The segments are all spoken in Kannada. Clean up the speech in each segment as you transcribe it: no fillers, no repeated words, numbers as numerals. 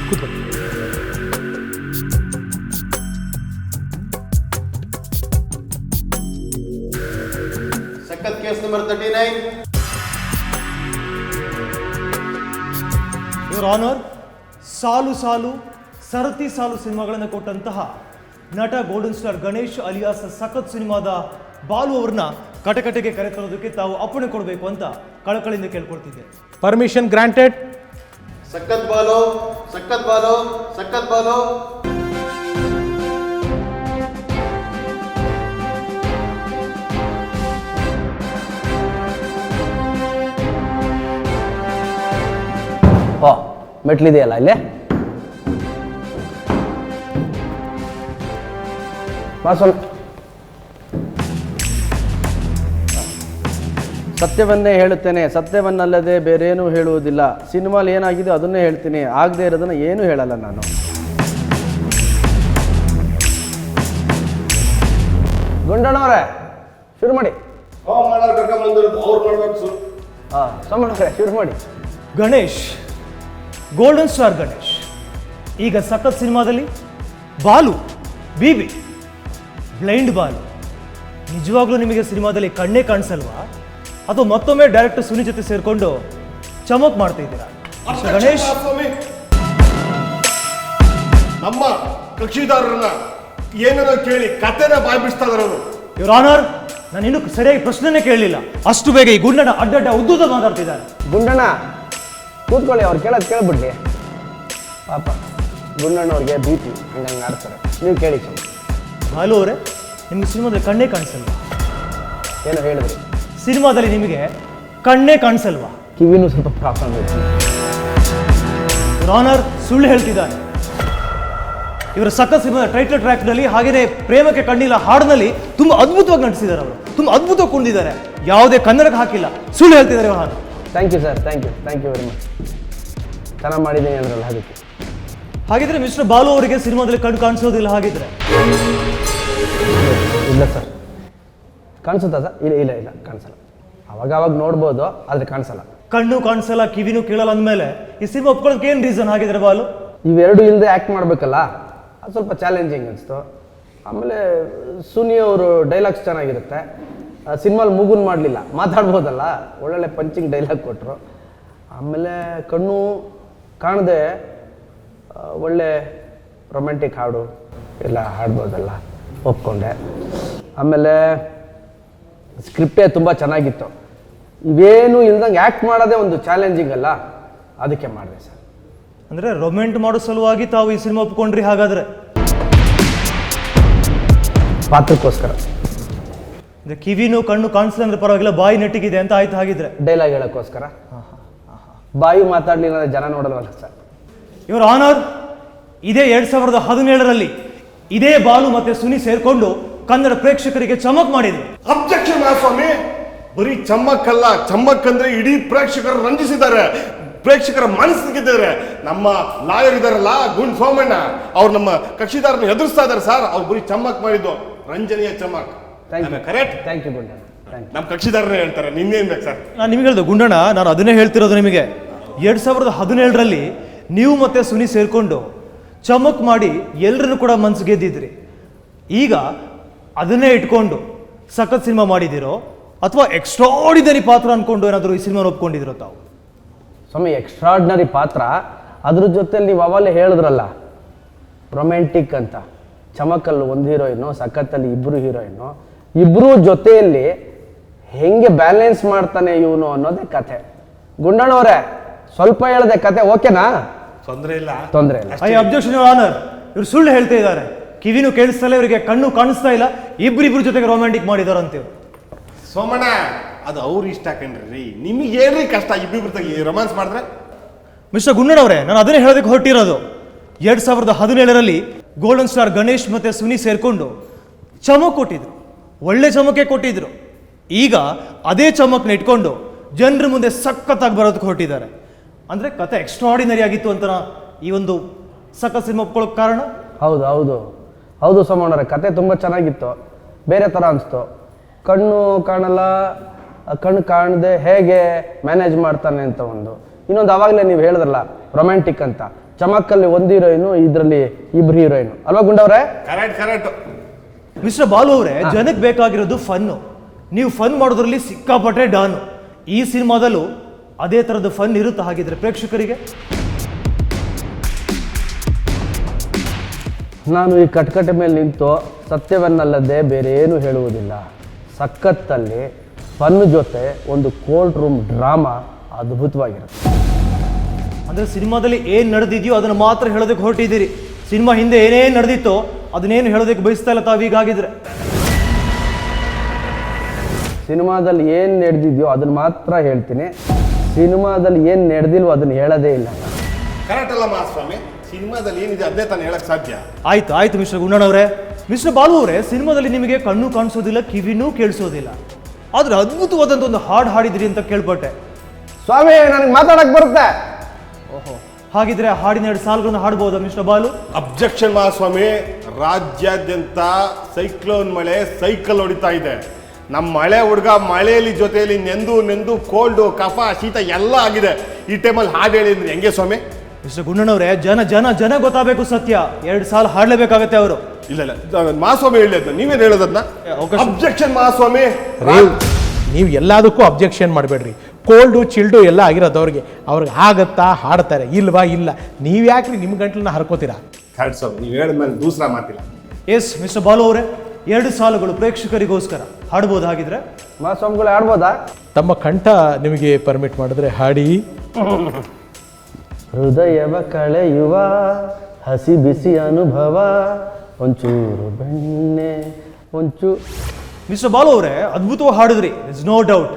ಕೂತ್ಕೊಳ್ಳಿ. ಸಖತ್ ಕೇಸ್ ನಂಬರ್ 39. ಯುವರ್ ಆನರ್, ಸಾಲು ಸಾಲು ಸರತಿ ಸಾಲು ಸಿನಿಮಾಗಳನ್ನು ಕೊಟ್ಟಂತಹ ನಟ ಗೋಲ್ಡನ್ ಸ್ಟಾರ್ ಗಣೇಶ್ ಅಲಿಯಾಸ್ ಸಖತ್ ಸಿನಿಮಾದ ಬಾಲು ಅವ್ರನ್ನ ಕಟಕಟೆಗೆ ಕರೆತರೋದಕ್ಕೆ ತಾವು ಅಪ್ಪಣೆ ಕೊಡಬೇಕು ಅಂತ ಕಳಕಳಿಯಿಂದ ಕೇಳ್ಕೊಳ್ತಿದ್ದೆ. Permission granted. ಸಖತ್ ಬಾಲು, ಸಖತ್ ಬಾಲು, ಸಖತ್ ಬಾಲು. ಓ ಮೆಟ್ಲಿದೆಯಲ್ಲ ಇಲ್ಲೇ ಸ್ವಲ್ಪ ಸತ್ಯವನ್ನೇ ಹೇಳುತ್ತೇನೆ, ಸತ್ಯವನ್ನಲ್ಲದೆ ಬೇರೇನೂ ಹೇಳುವುದಿಲ್ಲ. ಸಿನಿಮಾಲಿ ಏನಾಗಿದೆ ಅದನ್ನೇ ಹೇಳ್ತೀನಿ, ಆಗದೆ ಇರೋದನ್ನು ಏನೂ ಹೇಳಲ್ಲ ನಾನು. ಗುಂಡಣ್ಣವರೇ ಶುರು ಮಾಡಿ. ಸೋಮಣ್ಣವರೇ ಶುರು ಮಾಡಿ. ಗಣೇಶ್, ಗೋಲ್ಡನ್ ಸ್ಟಾರ್ ಗಣೇಶ್ ಈಗ ಸಖತ್ ಸಿನಿಮಾದಲ್ಲಿ ಬಾಲು, ಬಿಬಿ, ಬ್ಲೈಂಡ್ ಬಾಲು. ನಿಜವಾಗ್ಲೂ ನಿಮಗೆ ಸಿನಿಮಾದಲ್ಲಿ ಕಣ್ಣೇ ಕಾಣಿಸಲ್ವಾ ಅಥವಾ ಮತ್ತೊಮ್ಮೆ ಡೈರೆಕ್ಟರ್ ಸುನಿ ಜೊತೆ ಸೇರ್ಕೊಂಡು ಚಮಕ್ ಮಾಡ್ತಾ ಇದ್ದೀರಾ? ಗಣೇಶ್, ನಮ್ಮ ಕಕ್ಷಿದಾರರನ್ನ ಏನಾರ ಕೇಳಿ ಕತೆನ ಬಾಯ್ಬಿಡ್ತಾ ಇದಾರೆ ಅವರು. ಯುವರ್ ಆನರ್, ನಾನು ಇನ್ನೂ ಸರಿಯಾಗಿ ಪ್ರಶ್ನೆನೇ ಕೇಳಲಿಲ್ಲ, ಅಷ್ಟು ಬೇಗ ಈ ಗುಂಡಣ್ಣ ಅಡ್ಡಡ್ಡ ಉದ್ದುದ ಮಾತಾಡ್ತಿದ್ದಾರೆ. ಗುಂಡಣ್ಣ ಕೂತ್ಕೊಳ್ಳಿ, ಅವ್ರು ಕೇಳೋದು ಕೇಳ್ಬಿಡ್ಲಿ. ಪಾಪ ಗುಂಡಣ್ಣವ್ರಿಗೆ BP ಹಂಗಂಗೆ ಆಡ್ತಾರೆ. ನೀವು ಕೇಳಿ ಸ್ವಲ್ಪ. ಬಾಲು ಅವರೇ, ನಿಮ್ಗೆ ಸಿನಿಮಾದಲ್ಲಿ ಕಣ್ಣೇ ಕಾಣಿಸಲ್ವಾ? ಏನೋ ಹೇಳಿದ್ರಿ. ಸಿನಿಮಾದಲ್ಲಿ ನಿಮಗೆ ಕಣ್ಣೇ ಕಾಣಿಸಲ್ವಾ? ಕಿವಿನೂ ಸ್ವಲ್ಪ ಪ್ರಾಬ್ಲಮ್ ಇದೆ. ಯುವರ್ ಆನರ್, ಸುಳ್ಳು ಹೇಳ್ತಿದ್ದಾನೆ. ಇವರ ಸಖತ್ ಸಿನಿಮಾದ ಟೈಟಲ್ ಟ್ರ್ಯಾಕ್ನಲ್ಲಿ ಹಾಗೆಯೇ ಪ್ರೇಮಕ್ಕೆ ಕಣ್ಣಿಲ್ಲ ಹಾಡಿನಲ್ಲಿ ತುಂಬ ಅದ್ಭುತವಾಗಿ ನಟಿಸಿದ್ದಾರೆ. ಅವರು ತುಂಬ ಅದ್ಭುತವಾಗಿ ಕುಣಿದಿದ್ದಾರೆ, ಯಾವುದೇ ಕನ್ನಡಕ್ಕೆ ಹಾಕಿಲ್ಲ. ಸುಳ್ಳು ಹೇಳ್ತಿದ್ದಾರೆ your honour. Thank you sir, thank you very much. ಚೆನ್ನಾಗಿ ಮಾಡಿದ್ದೀನಿ ಅಂದ್ರಲ್ಲ ಅದಕ್ಕೆ. ಹಾಗಿದ್ರೆ ಮಿಸ್ಟರ್ ಬಾಲು ಅವರಿಗೆ ಸಿನಿಮಾದಲ್ಲಿ ಕಣ್ಣು ಕಾಣಿಸೋದಿಲ್ಲ ಹಾಗಿದ್ರೆ? ಇಲ್ಲ ಸರ್, ಕಾಣಿಸುತ್ತಾ ಸರ್? ಇಲ್ಲ ಕಾಣಿಸಲ್ಲ. ಅವಾಗ ನೋಡ್ಬೋದು, ಆದರೆ ಕಾಣಿಸಲ್ಲ. ಕಣ್ಣು ಕಾಣಿಸಲ್ಲ, ಕಿವಿನೂ ಕೇಳಲ್ಲ ಅಂದಮೇಲೆ ಈ ಸಿನಿಮಾ ಒಪ್ಕೊಳ್ಳೋಕೆ ಏನು ರೀಸನ್ ಹಾಗಿದ್ರೆ ಬಾಲು? ಇವೆರಡು ಇಲ್ಲದೆ ಆ್ಯಕ್ಟ್ ಮಾಡಬೇಕಲ್ಲ, ಅದು ಸ್ವಲ್ಪ ಚಾಲೆಂಜಿಂಗ್ ಅನಿಸ್ತು. ಆಮೇಲೆ ಸುನಿ ಅವರು ಡೈಲಾಗ್ಸ್ ಚೆನ್ನಾಗಿರುತ್ತೆ. ಸಿನಿಮಾಲಿ ಮೂಗುನ್ ಮಾಡಲಿಲ್ಲ, ಮಾತಾಡ್ಬೋದಲ್ಲ, ಒಳ್ಳೊಳ್ಳೆ ಪಂಚಿಂಗ್ ಡೈಲಾಗ್ ಕೊಟ್ಟರು. ಆಮೇಲೆ ಕಣ್ಣು ಕಾಣದೆ ಒಳ್ಳೆ ರೊಮ್ಯಾಂಟಿಕ್ ಹಾಡು ಎಲ್ಲ ಹಾಡ್ಬೋದಲ್ಲ, ಒಪ್ಕೊಂಡೆ. ಆಮೇಲೆ ಸ್ಕ್ರಿಪ್ಟೇ ತುಂಬ ಚೆನ್ನಾಗಿತ್ತು. ಇವೇನು ಇಲ್ದಂಗೆ ಆ್ಯಕ್ಟ್ ಮಾಡೋದೇ ಒಂದು ಚಾಲೆಂಜಿಂಗ್ ಅಲ್ಲ, ಅದಕ್ಕೆ ಮಾಡಿದೆ ಸರ್. ಅಂದರೆ ರೊಮ್ಯಾಂಟ್ ಮಾಡೋ ಸಲುವಾಗಿ ತಾವು ಈ ಸಿನಿಮಾ ಒಪ್ಕೊಂಡ್ರಿ ಹಾಗಾದರೆ? ಪಾತ್ರಕ್ಕೋಸ್ಕರ. ಕಿವಿನೂ ಕಣ್ಣು ಕಾಣಿಸಲ್ಲ ಅಂದ್ರೆ ಪರವಾಗಿಲ್ಲ, ಬಾಯಿ ನೆಟ್ಟಿಗಿದೆ ಅಂತ ಆಯ್ತು ಹಾಗಿದ್ರೆ? ಡೈಲಾಗ್ ಹೇಳೋಕ್ಕೋಸ್ಕರ. ಬಾಯಿ ಮಾತಾಡಲಿಲ್ಲ ಅಂದರೆ ಜನ ನೋಡಲ್ವಲ್ಲ ಸರ್. ಯುವರ್ ಆನರ್, ಇದೇ 2017ರಲ್ಲಿ ಇದೇ ಬಾಲು ಮತ್ತೆ ಸುನಿ ಸೇರ್ಕೊಂಡು ಕನ್ನಡ ಪ್ರೇಕ್ಷಕರಿಗೆ ಚಮಕ್ ಮಾಡಿದ್ರು. ಅಬ್ಜೆಕ್ಷನ್ ಸ್ವಾಮಿ. ಬರೀ ಚಮ್ಮಕ್ಕಲ್ಲ, ಚಮ್ಮಕ್ ಅಂದ್ರೆ ಇಡೀ ಪ್ರೇಕ್ಷಕರು ರಂಜಿಸಿದ್ದಾರೆ, ಪ್ರೇಕ್ಷಕರ ಮನಸ್ಸು ಗೆದ್ದಿದ್ದಾರೆ. ನಮ್ಮ ಲಾಯರ್ ಇದಾರಲ್ಲ ಗುಂಡ್ ಸೋಮಣ್ಣ, ಅವ್ರು ನಮ್ಮ ಕಕ್ಷಿದಾರನ ಎದುರಿಸ್ತಾ ಇದಾರೆ ಸರ್. ಅವ್ರು ಬರೀ ಚಮ್ಮಕ್ ಮಾಡಿದ್ದು, ರಂಜನೀಯ ಚಮಕ್. ಕರೆಕ್ಟ್. Thank you Gundanna. ನಮ್ಮ ಕಕ್ಷಿದಾರನೇ ಹೇಳ್ತಾರೆ, ನಿನ್ನೇನ್ ಬೇಕು ಸರ್? ನಾನು ನಿಮ್ಗೆ ಹೇಳ್ದೆ ಗುಂಡಣ್ಣ, ನಾನು ಅದನ್ನೇ ಹೇಳ್ತಿರೋದು ನಿಮಗೆ. 2017ರಲ್ಲಿ ನೀವು ಮತ್ತೆ ಸುನಿ ಸೇರ್ಕೊಂಡು ಚಮಕ್ ಮಾಡಿ ಎಲ್ಲರನ್ನು ಕೂಡ ಮನಸ್ಸು ಗೆದ್ದಿದ್ರಿ. ಈಗ ಅದನ್ನೇ ಇಟ್ಕೊಂಡು ಸಖತ್ ಸಿನಿಮಾ ಮಾಡಿದಿರೋ ಅಥವಾ ಎಕ್ಸ್ಟ್ರಾರ್ಡಿನರಿ ಪಾತ್ರ ಅನ್ಕೊಂಡು ಏನಾದರೂ ಈ ಸಿನಿಮಾ ಒಪ್ಕೊಂಡಿದ್ರು ತಾವು? ಸ್ವಾಮಿ, ಎಕ್ಸ್ಟ್ರಾರ್ಡಿನರಿ ಪಾತ್ರ. ಅದ್ರ ಜೊತೆಲಿ ನೀವು ಅವಾಗಲೇ ಹೇಳಿದ್ರಲ್ಲ ರೊಮ್ಯಾಂಟಿಕ್ ಅಂತ. ಚಮಕಲ್ಲಿ ಒಂದು ಹೀರೋಯಿನ್ನು, ಸಖತ್ತಲ್ಲಿ ಇಬ್ಬರು ಹೀರೋಯಿನ್ನು. ಇಬ್ಬರು ಜೊತೆಯಲ್ಲಿ ಹೆಂಗೆ ಬ್ಯಾಲೆನ್ಸ್ ಮಾಡ್ತಾನೆ ಇವನು ಅನ್ನೋದೇ ಕಥೆ. ಗುಂಡಣ್ಣವರೇ, ಸ್ವಲ್ಪ ಹೇಳಿದೆ ಕತೆ, ಓಕೆನಾ? ತೊಂದರೆ ಇಲ್ಲ. I objection your honour. ಇವ್ರು ಸುಳ್ಳು ಹೇಳ್ತಾ ಇದ್ದಾರೆ. ಕಿವಿನೂ ಕೇಳಿಸ್ತಲ್ಲ, ಇವರಿಗೆ ಕಣ್ಣು ಕಾಣಿಸ್ತಾ ಇಲ್ಲ, ಇಬ್ಬರಿಬ್ರು ಜೊತೆಗೆ ರೊಮ್ಯಾಂಟಿಕ್ ಮಾಡಿದಾರೆ ಅಂತೀವಿ. ಸೋಮಣ್ಣ, ಅದು ಅವ್ರು ಇಷ್ಟ ಕಣ್ರಿ. ನಿಮಗೆ ಏನ್ರಿ ಕಷ್ಟ ಇಬ್ಬಿಬ್ರು ರೊಮ್ಯಾನ್ಸ್ ಮಾಡಿದ್ರೆ? ಮಿಸ್ಟರ್ ಗುಂಡಣ್ಣವರೇ, ನಾನು ಅದನ್ನೇ ಹೇಳೋದಕ್ಕೆ ಹೊರಟಿರೋದು. 2017ರಲ್ಲಿ ಗೋಲ್ಡನ್ ಸ್ಟಾರ್ ಗಣೇಶ್ ಮತ್ತೆ ಸುನಿ ಸೇರ್ಕೊಂಡು ಚಮಕ್ ಕೊಟ್ಟಿದ್ರು, ಒಳ್ಳೆ ಚಮಕೆ ಕೊಟ್ಟಿದ್ರು. ಈಗ ಅದೇ ಚಮಕ್ನ ಇಟ್ಕೊಂಡು ಜನರ ಮುಂದೆ ಸಖತ್ತಾಗಿ ಬರೋದಕ್ಕೆ ಹೊರಟಿದ್ದಾರೆ. ಅಂದರೆ ಕತೆ ಎಕ್ಸ್ಟ್ರಾರ್ಡಿನರಿ ಆಗಿತ್ತು ಅಂತ ಈ ಒಂದು ಸಖತ್ ಸಿನಿಮಾ ಒಪ್ಕೊಳ್ಳೋಕೆ ಕಾರಣ? ಹೌದು ಸೋಮಣ್ಣವ್ರೆ, ಕತೆ ತುಂಬ ಚೆನ್ನಾಗಿತ್ತು. ಬೇರೆ ಥರ ಅನಿಸ್ತು. ಕಣ್ಣು ಕಾಣಲ್ಲ, ಕಣ್ಣು ಕಾಣದೆ ಹೇಗೆ ಮ್ಯಾನೇಜ್ ಮಾಡ್ತಾನೆ ಅಂತ ಒಂದು. ಇನ್ನೊಂದು ಆವಾಗಲೇ ನೀವು ಹೇಳಿದ್ರಲ್ಲ ರೊಮ್ಯಾಂಟಿಕ್ ಅಂತ, ಚಮಕಲ್ಲಿ ಒಂದು ಹೀರೋಯಿನು, ಇದರಲ್ಲಿ ಇಬ್ರು ಹೀರೋಯಿನು ಅಲ್ವಾ ಗುಂಡವ್ರೆ? ಕರೆಕ್ಟ್. ಮಿಸ್ಟರ್ ಬಾಲು ಅವರೇ, ಜನಕ್ಕೆ ಬೇಕಾಗಿರೋದು ಫನ್ನು. ನೀವು ಫನ್ ಮಾಡೋದ್ರಲ್ಲಿ ಸಿಕ್ಕಾಪಟ್ಟೆ ಡಾನು. ಈ ಸಿನಿಮಾದಲ್ಲೂ ಅದೇ ಥರದ ಫನ್ ಇರುತ್ತೆ ಹಾಗಿದ್ರೆ ಪ್ರೇಕ್ಷಕರಿಗೆ? ನಾನು ಈ ಕಟ್ಕಟೆ ಮೇಲೆ ನಿಂತು ಸತ್ಯವನ್ನಲ್ಲದೆ ಬೇರೆ ಏನು ಹೇಳುವುದಿಲ್ಲ. ಸಖತ್ತಲ್ಲಿ ಫನ್ ಜೊತೆ ಒಂದು ಕೋರ್ಟ್ ರೂಮ್ ಡ್ರಾಮಾ ಅದ್ಭುತವಾಗಿರುತ್ತೆ. ಅಂದರೆ ಸಿನಿಮಾದಲ್ಲಿ ಏನು ನಡೆದಿದೆಯೋ ಅದನ್ನು ಮಾತ್ರ ಹೇಳೋದಕ್ಕೆ ಹೊರಟಿದ್ದೀರಿ. ಸಿನಿಮಾ ಹಿಂದೆ ಏನೇನು ನಡೆದಿತ್ತೋ ಅದನ್ನೇನು ಹೇಳೋದಕ್ಕೆ ಬಯಸ್ತಾ ಇಲ್ಲ ತಾವೀಗಾಗಿದ್ರೆ. ಸಿನಿಮಾದಲ್ಲಿ ಏನು ನಡೆದಿದೆಯೋ ಅದನ್ನು ಮಾತ್ರ ಹೇಳ್ತೀನಿ. ಸಿನಿಮಾದಲ್ಲಿ ಏನು ನಡೆದಿಲ್ವೋ ಅದನ್ನು ಹೇಳೋದೇ ಇಲ್ಲ. ಕರೆಕ್ಟ್ ಅಲ್ಲ ಮಹಾಸ್ವಾಮಿ, ಸಿನಿಮಾದಲ್ಲಿ ಏನಿದೆ ಅದನ್ನೇ ತಾನು ಹೇಳಕ್ ಸಾಧ್ಯ. ಆಯ್ತು ಮಿಸ್ಟರ್ ಗುಂಡಣ್ಣವರೇ. ಮಿಸ್ಟರ್ ಬಾಲು ಅವರೇ, ಸಿನಿಮಾದಲ್ಲಿ ನಿಮಗೆ ಕಣ್ಣು ಕಾಣಿಸೋದಿಲ್ಲ, ಕಿವಿನೂ ಕೇಳಿಸೋದಿಲ್ಲ, ಆದರೆ ಅದ್ಭುತವಾದಂಥ ಒಂದು ಹಾಡು ಹಾಡಿದಿರಿ ಅಂತ ಕೇಳ್ಪಟ್ಟೆ. ಸ್ವಾಮಿ, ನನಗೆ ಮಾತಾಡಕ್ಕೆ ಬರುತ್ತೆ. ಓಹೋ, ಹಾಗಿದ್ರೆ ಹಾಡಿನ 2 ಸಾಲುಗಳನ್ನು ಹಾಡ್ಬೋದಾ ಮಿಸ್ಟರ್ ಬಾಲು? ಅಬ್ಜೆಕ್ಷನ್ ಮಹಾಸ್ವಾಮಿ. ರಾಜ್ಯಾದ್ಯಂತ ಸೈಕ್ಲೋನ್ ಮಳೆ ಸೈಕಲ್ ಹೊಡಿತಾ ಇದೆ. ನಮ್ಮ ಮಳೆ ಹುಡುಗ ಮಳೆಯಲ್ಲಿ ಜೊತೆಯಲ್ಲಿ ನೆಂದು ಕೋಲ್ಡು ಕಫ ಶೀತ ಎಲ್ಲ ಆಗಿದೆ. ಈ ಟೈಮಲ್ಲಿ ಹಾಡು ಹೇಳಿ ಅಂದ್ರೆ ಹೆಂಗೆ ಸ್ವಾಮಿ? ಮಿಸ್ಟರ್ ಗುಂಡಣ್ಣವರೇ, ಜನ ಗೊತ್ತಾಗಬೇಕು ಸತ್ಯ. 2 ಸಾಲು ಹಾಡಲೇಬೇಕಾಗತ್ತೆ ಅವರು. ಇಲ್ಲ ಮಹಾಸ್ವಾಮಿ ಹೇಳಿ ಅದನ್ನ, ನೀವೇನು ಹೇಳೋದನ್ನ? ಅಬ್ಜೆಕ್ಷನ್ ಮಹಾಸ್ವಾಮಿ. ನೀವು ಎಲ್ಲದಕ್ಕೂ ಅಬ್ಜೆಕ್ಷನ್ ಮಾಡಬೇಡ್ರಿ. ಕೋಲ್ಡು ಚಿಲ್ಡು ಎಲ್ಲ ಆಗಿರೋದು ಅವ್ರಿಗೆ ಆಗತ್ತಾ, ಹಾಡ್ತಾರೆ, ಇಲ್ವಾ ಇಲ್ಲ. ನೀವು ಯಾಕ್ರಿ ನಿಮ್ಮ ಗಂಟ್ಲನ್ನ ಹರ್ಕೋತೀರಾ? ಕರೆಕ್ಟ್ ಸ್ವಾಮಿ, ನೀವು ಹೇಳಿದ್ಮೇಲೆ ದೂಸರ ಮಾತಿಲ್ಲ. ಎಸ್ ಮಿಸ್ಟರ್ ಬಾಲು ಅವರೇ, 2 ಸಾಲುಗಳು ಪ್ರೇಕ್ಷಕರಿಗೋಸ್ಕರ ಹಾಡ್ಬೋದು ಹಾಗಿದ್ರೆ? ಮಹಾಸ್ವಾಮಿಗಳು ಆಡ್ಬೋದಾ? ತಮ್ಮ ಕಂಠ ನಿಮಗೆ ಪರ್ಮಿಟ್ ಮಾಡಿದ್ರೆ ಹಾಡಿ. ಹೃದಯವ ಕಳೆಯುವ ಹಸಿ ಬಿಸಿ ಅನುಭವ, ಒಂಚೂರು ಬೆಣ್ಣೆ ಮಿಸ್ಟರ್ ಬಾಲು ಅವರೇ, ಅದ್ಭುತವಾಗಿ ಹಾಡಿದ್ರಿ, ಇಟ್ಸ್ ನೋ ಡೌಟ್.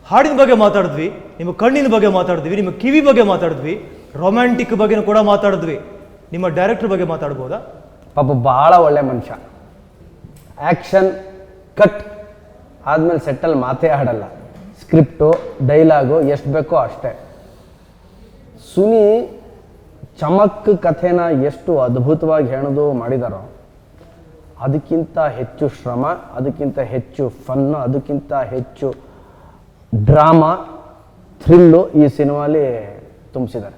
ಹಾಡಿನ ಬಗ್ಗೆ ಮಾತಾಡಿದ್ವಿ, ನಿಮ್ಮ ಕಣ್ಣಿನ ಬಗ್ಗೆ ಮಾತಾಡಿದ್ವಿ, ನಿಮ್ಮ ಕಿವಿ ಬಗ್ಗೆ ಮಾತಾಡಿದ್ವಿ, ರೊಮ್ಯಾಂಟಿಕ್ ಬಗ್ಗೆನೂ ಕೂಡ ಮಾತಾಡಿದ್ವಿ. ನಿಮ್ಮ ಡೈರೆಕ್ಟರ್ ಬಗ್ಗೆ ಮಾತಾಡ್ಬೋದಾ? ಪಾಪ ಭಾಳ ಒಳ್ಳೆ ಮನುಷ್ಯ. ಆ್ಯಕ್ಷನ್ ಕಟ್ ಆದಮೇಲೆ ಸೆಟ್ಟಲ್ಲಿ ಮಾತೇ ಆಡಲ್ಲ. ಸ್ಕ್ರಿಪ್ಟು ಡೈಲಾಗು ಎಷ್ಟು ಬೇಕೋ ಅಷ್ಟೇ. ಸುನಿ ಚಮಕ್ ಕಥೆನ ಎಷ್ಟು ಅದ್ಭುತವಾಗಿ ಹೆಣೆದು ಮಾಡಿದಾರೋ, ಅದಕ್ಕಿಂತ ಹೆಚ್ಚು ಶ್ರಮ, ಅದಕ್ಕಿಂತ ಹೆಚ್ಚು ಫನ್ನು, ಅದಕ್ಕಿಂತ ಹೆಚ್ಚು ಡ್ರಾಮಾ, ಥ್ರಿಲ್ಲು ಈ ಸಿನಿಮಾಲಿ ತುಂಬಿಸಿದ್ದಾರೆ.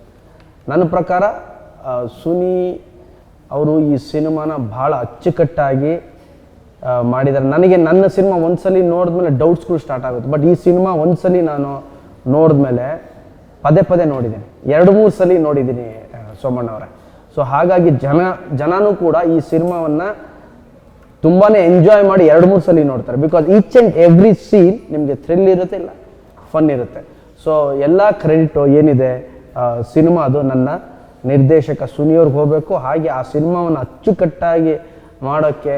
ನನ್ನ ಪ್ರಕಾರ ಸುನಿ ಅವರು ಈ ಸಿನಿಮಾನ ಭಾಳ ಅಚ್ಚುಕಟ್ಟಾಗಿ ಮಾಡಿದ್ದಾರೆ. ನನಗೆ ನನ್ನ ಸಿನಿಮಾ ಒಂದ್ಸಲಿ ನೋಡಿದ್ಮೇಲೆ ಡೌಟ್ಸ್ಗಳು ಸ್ಟಾರ್ಟ್ ಆಗುತ್ತೆ. ಬಟ್ ಈ ಸಿನಿಮಾ ಒಂದ್ಸಲಿ ನಾನು ನೋಡಿದ್ಮೇಲೆ ಪದೇ ನೋಡಿದ್ದೀನಿ, 2-3 ಸಲ ನೋಡಿದ್ದೀನಿ ಸೋಮಣ್ಣವರೇ. ಸೊ ಹಾಗಾಗಿ ಜನನೂ ಕೂಡ ಈ ಸಿನಿಮಾವನ್ನು ತುಂಬಾ ಎಂಜಾಯ್ ಮಾಡಿ 2-3 ಸಲ ನೋಡ್ತಾರೆ. Because each and every scene ನಿಮಗೆ ಥ್ರಿಲ್ ಇರುತ್ತೆ, ಇಲ್ಲ ಫನ್ ಇರುತ್ತೆ. ಸೊ ಎಲ್ಲ ಕ್ರೆಡಿಟು ಏನಿದೆ ಸಿನಿಮಾದು ನನ್ನ ನಿರ್ದೇಶಕ ಸುನಿಯವ್ರಿಗೆ ಹೋಗಬೇಕು. ಹಾಗೆ ಆ ಸಿನಿಮಾವನ್ನು ಅಚ್ಚುಕಟ್ಟಾಗಿ ಮಾಡೋಕ್ಕೆ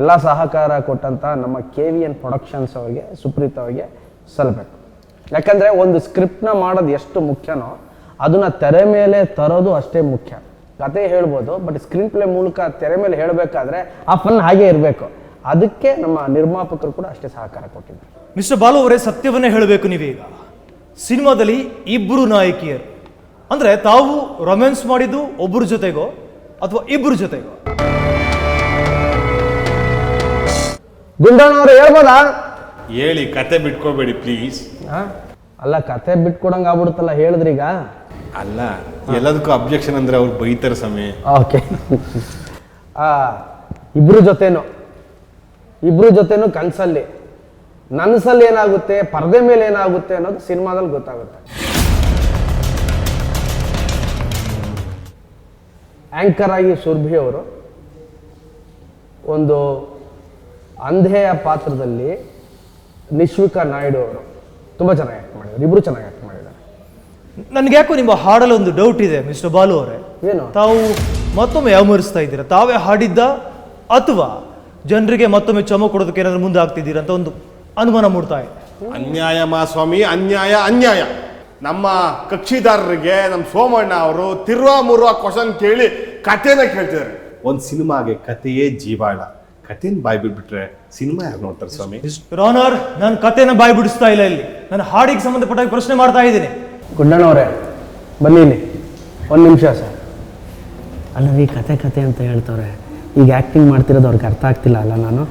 ಎಲ್ಲ ಸಹಕಾರ ಕೊಟ್ಟಂಥ ನಮ್ಮ KVN ಪ್ರೊಡಕ್ಷನ್ಸ್ ಅವ್ರಿಗೆ, ಸುಪ್ರೀತ್ ಅವ್ರಿಗೆ ಸಲ್ಲಬೇಕು. ಯಾಕಂದರೆ ಒಂದು ಸ್ಕ್ರಿಪ್ಟ್ನ ಮಾಡೋದು ಎಷ್ಟು ಮುಖ್ಯನೋ ಅದನ್ನು ತೆರೆ ಮೇಲೆ ತರೋದು ಅಷ್ಟೇ ಮುಖ್ಯ. ಕತೆ ಹೇಳ್ಬೋದು, ಬಟ್ ಸ್ಕ್ರೀನ್ ಪ್ಲೇ ಮೂಲಕ ತೆರೆ ಮೇಲೆ ಹೇಳಬೇಕಾದ್ರೆ ಆ ಫನ್ ಹಾಗೆ ಇರಬೇಕು. ಅದಕ್ಕೆ ನಮ್ಮ ನಿರ್ಮಾಪಕರು ಕೂಡ ಅಷ್ಟೇ ಸಹಕಾರ ಕೊಟ್ಟಿದ್ದಾರೆ. ಮಿಸ್ಟರ್ ಬಾಲು ಅವರೇ, ಸತ್ಯವನ್ನೇ ಹೇಳಬೇಕು. ನೀವೀಗ ಸಿನಿಮಾದಲ್ಲಿ 2 ನಾಯಕಿಯರು, ಅಂದರೆ ತಾವು ರೊಮ್ಯಾನ್ಸ್ ಮಾಡಿದ್ದು ಒಬ್ಬರ ಜೊತೆಗೋ ಅಥವಾ 2 ಜೊತೆಗೋ? ಗುಂಡಣ್ಣವ್ರು ಹೇಳ್ಬೋದಾ? ಹೇಳಿ, ಕತೆ ಬಿಟ್ಕೋಬೇಡಿ ಪ್ಲೀಸ್. ಅಲ್ಲ, ಕತೆ ಬಿಟ್ಕೊಡಂಗೆ ಆಗ್ಬಿಡುತ್ತಲ್ಲ ಹೇಳಿದ್ರೀಗ. ಅಲ್ಲ, ಎಲ್ಲದಕ್ಕೂ ಅಬ್ಜೆಕ್ಷನ್ ಅಂದ್ರೆ ಅವ್ರು ಬೈತಾರೆ ಸಮಯ. ಓಕೆ, ಇಬ್ರು ಜೊತೆನೂ ಕನಸಲ್ಲಿ, ನನಸಲ್ಲಿ ಏನಾಗುತ್ತೆ, ಪರದೆ ಮೇಲೆ ಏನಾಗುತ್ತೆ ಅನ್ನೋದು ಸಿನಿಮಾದಲ್ಲಿ ಗೊತ್ತಾಗುತ್ತೆ. ಆ್ಯಂಕರ್ ಆಗಿ ಸುರ್ಭಿ ಅವರು ಒಂದು ಅಂಧೆಯ ಪಾತ್ರದಲ್ಲಿ ನಿಶ್ವಿಕಾ ನಾಯ್ಡು ಅವರು ತುಂಬ ಚೆನ್ನಾಗಿ ಆ್ಯಕ್ಟ್ ಮಾಡಿದ್ದಾರೆ. ಇಬ್ಬರು ಚೆನ್ನಾಗಿ ಆ್ಯಕ್ಟ್ ಮಾಡಿದ್ದಾರೆ. ನನಗೆ ಯಾಕೋ ನಿಮ್ಮ ಹಾಡಲ್ಲಿ ಒಂದು ಡೌಟ್ ಇದೆ ಮಿಸ್ಟರ್ ಬಾಲು ಅವರೇ. ಏನು? ತಾವು ಮತ್ತೊಮ್ಮೆ ಯಾಮರಿಸ್ತಾ ಇದ್ದೀರಾ? ತಾವೇ ಹಾಡಿದ್ದ ಅಥವಾ ಜನರಿಗೆ ಮತ್ತೊಮ್ಮೆ ಚಮಕ್ ಕೊಡೋದಕ್ಕೆ ಏನಾದರೂ ಮುಂದೆ ಆಗ್ತಿದ್ದೀರಾ ಅಂತ ಒಂದು ಅನುಮಾನ ಮೂಡ್ತಾ ಇದೆ. ಅನ್ಯಾಯ ಸ್ವಾಮಿ, ಅನ್ಯಾಯ. ನಮ್ಮ ಕಕ್ಷಿದಾರರಿಗೆ ನಮ್ಮ ಸೋಮಣ್ಣ ಅವರು ತಿರ್ವಾ ಕ್ವಶನ್ ಕೇಳಿ ಕಥೆನ ಕೇಳ್ತಿದ್ದಾರೆ. ಒಂದು ಸಿನಿಮಾಗೆ ಕಥೆಯೇ ಜೀವಾಳ. ಕಥೆನ ಬಾಯ್ ಬಿಟ್ಬಿಟ್ರೆ ಸಿನಿಮಾ ಯಾರು ನೋಡ್ತಾರೆ ಸ್ವಾಮಿ? ರಾನರ್, ನಾನು ಕಥೆನ ಬಾಯ್ ಬಿಡಿಸ್ತಾ ಇಲ್ಲ ಇಲ್ಲಿ. ನಾನು ಹಾಡಿಗೆ ಸಂಬಂಧಪಟ್ಟ ಪ್ರಶ್ನೆ ಮಾಡ್ತಾ ಇದ್ದೀನಿ. ಗುಂಡಣ್ಣವರೇ, ಬನ್ನಿ ಇಲ್ಲಿ 1 ನಿಮಿಷ ಸರ್. ಅಲ್ಲವೇ ಕತೆ ಅಂತ ಹೇಳ್ತವ್ರೆ. ಈಗ ಆ್ಯಕ್ಟಿಂಗ್ ಮಾಡ್ತಿರೋದು ಅವ್ರಿಗೆ ಅರ್ಥ ಆಗ್ತಿಲ್ಲ ಅಲ್ಲ, ನಾನು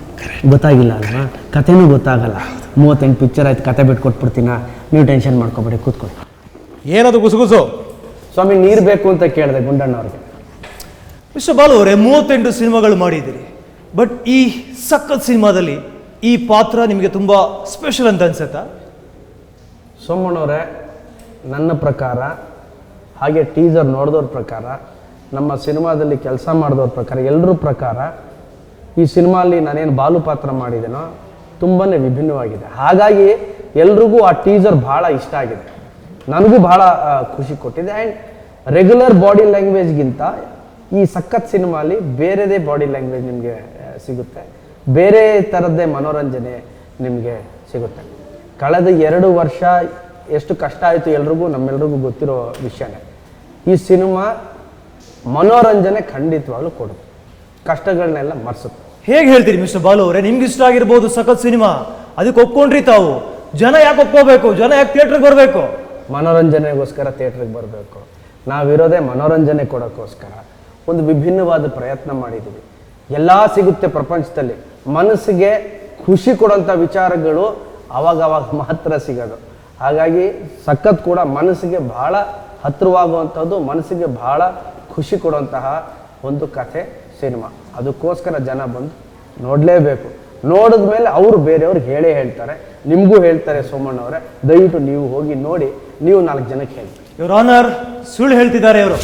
ಗೊತ್ತಾಗಿಲ್ಲ ಅಲ್ವಾ? ಕಥೆನೂ ಗೊತ್ತಾಗಲ್ಲ. 38 ಪಿಕ್ಚರ್ ಆಯ್ತು, ಕತೆ ಬಿಟ್ಟು ಕೊಟ್ಬಿಡ್ತೀನ. ನೀವು ಟೆನ್ಷನ್ ಮಾಡ್ಕೊಬೇಡಿ, ಕೂತ್ಕೊಳ್ಳಿ. ಏನದು ಗುಸುಗುಸು? ಸ್ವಾಮಿ ನೀರು ಬೇಕು ಅಂತ ಕೇಳಿದೆ ಗುಂಡಣ್ಣವ್ರಿಗೆ. ಮಿಸ್ಟರ್ ಬಾಲು ಅವರೇ 38 ಸಿನಿಮಾಗಳು ಮಾಡಿದ್ದೀರಿ, ಬಟ್ ಈ ಸಖತ್ ಸಿನಿಮಾದಲ್ಲಿ ಈ ಪಾತ್ರ ನಿಮಗೆ ತುಂಬ ಸ್ಪೆಷಲ್ ಅಂತ ಅನ್ಸುತ್ತಾ? ಸೋಮಣ್ಣವರೇ, ನನ್ನ ಪ್ರಕಾರ ಹಾಗೆ ಟೀಸರ್ ನೋಡಿದವ್ರ ಪ್ರಕಾರ, ನಮ್ಮ ಸಿನಿಮಾದಲ್ಲಿ ಕೆಲಸ ಮಾಡಿದವ್ರ ಪ್ರಕಾರ, ಎಲ್ಲರ ಪ್ರಕಾರ ಈ ಸಿನಿಮಾಲಿ ನಾನೇನು ಬಾಲು ಪಾತ್ರ ಮಾಡಿದ್ದೇನೋ ತುಂಬಾ ವಿಭಿನ್ನವಾಗಿದೆ. ಹಾಗಾಗಿ ಎಲ್ರಿಗೂ ಆ ಟೀಸರ್ ಭಾಳ ಇಷ್ಟ ಆಗಿದೆ, ನನಗೂ ಭಾಳ ಖುಷಿ ಕೊಟ್ಟಿದೆ. ಆ್ಯಂಡ್ ರೆಗ್ಯುಲರ್ ಬಾಡಿ ಲ್ಯಾಂಗ್ವೇಜ್ಗಿಂತ ಈ ಸಖತ್ ಸಿನಿಮಾಲಿ ಬೇರೆದೇ ಬಾಡಿ ಲ್ಯಾಂಗ್ವೇಜ್ ನಿಮಗೆ ಸಿಗುತ್ತೆ, ಬೇರೆ ಥರದ್ದೇ ಮನೋರಂಜನೆ ನಿಮಗೆ ಸಿಗುತ್ತೆ. ಕಳೆದ 2 ವರ್ಷ ಎಷ್ಟು ಕಷ್ಟ ಆಯಿತು ಎಲ್ರಿಗೂ, ನಮ್ಮೆಲ್ರಿಗೂ ಗೊತ್ತಿರೋ ವಿಷಯನೇ. ಈ ಸಿನಿಮಾ ಮನೋರಂಜನೆ ಖಂಡಿತವಾಗ್ಲೂ ಕೊಡುತ್ತೆ, ಕಷ್ಟಗಳನ್ನೆಲ್ಲ ಮರೆಸುತ್ತೆ. ಹೇಗೆ ಹೇಳ್ತೀರಿ ಮಿಸ್ಟರ್ ಬಾಲು ಅವರೇ? ನಿಮ್ಗೆ ಇಷ್ಟ ಆಗಿರ್ಬೋದು ಸಖತ್ ಸಿನಿಮಾ, ಅದಕ್ಕೆ ಒಪ್ಕೊಂಡ್ರಿ ತಾವು. ಜನ ಯಾಕೆ ಒಪ್ಕೋಬೇಕು? ಜನ ಯಾಕೆ ಥಿಯೇಟ್ರಿಗೆ ಬರಬೇಕು? ಮನೋರಂಜನೆಗೋಸ್ಕರ ಥಿಯೇಟ್ರಿಗೆ ಬರಬೇಕು. ನಾವಿರೋದೇ ಮನೋರಂಜನೆ ಕೊಡೋಕ್ಕೋಸ್ಕರ ಒಂದು ವಿಭಿನ್ನವಾದ ಪ್ರಯತ್ನ ಮಾಡಿದ್ದೀವಿ. ಎಲ್ಲ ಸಿಗುತ್ತೆ ಪ್ರಪಂಚದಲ್ಲಿ, ಮನಸ್ಸಿಗೆ ಖುಷಿ ಕೊಡೋಂಥ ವಿಚಾರಗಳು ಅವಾಗವಾಗ ಮಾತ್ರ ಸಿಗೋದು. ಹಾಗಾಗಿ ಸಖತ್ ಕೂಡ ಮನಸ್ಸಿಗೆ ಭಾಳ ಹತ್ತಿರವಾಗುವಂಥದ್ದು, ಮನಸ್ಸಿಗೆ ಭಾಳ ಖುಷಿ ಕೊಡುವಂತಹ ಒಂದು ಕಥೆ ಸಿನಿಮಾ. ಅದಕ್ಕೋಸ್ಕರ ಜನ ಬಂದು ನೋಡಲೇಬೇಕು. ನೋಡಿದ ಮೇಲೆ ಅವರು ಬೇರೆಯವ್ರಿಗೆ ಹೇಳೇ ಹೇಳ್ತಾರೆ, ನಿಮಗೂ ಹೇಳ್ತಾರೆ. ಸೋಮಣ್ಣವರೇ, ದಯವಿಟ್ಟು ನೀವು ಹೋಗಿ ನೋಡಿ, ನೀವು 4 ಜನಕ್ಕೆ ಹೇಳಿ. ಯುವರ್ ಆನರ್, ಸುಳ್ಳು ಹೇಳ್ತಿದ್ದಾರೆ ಇವರು.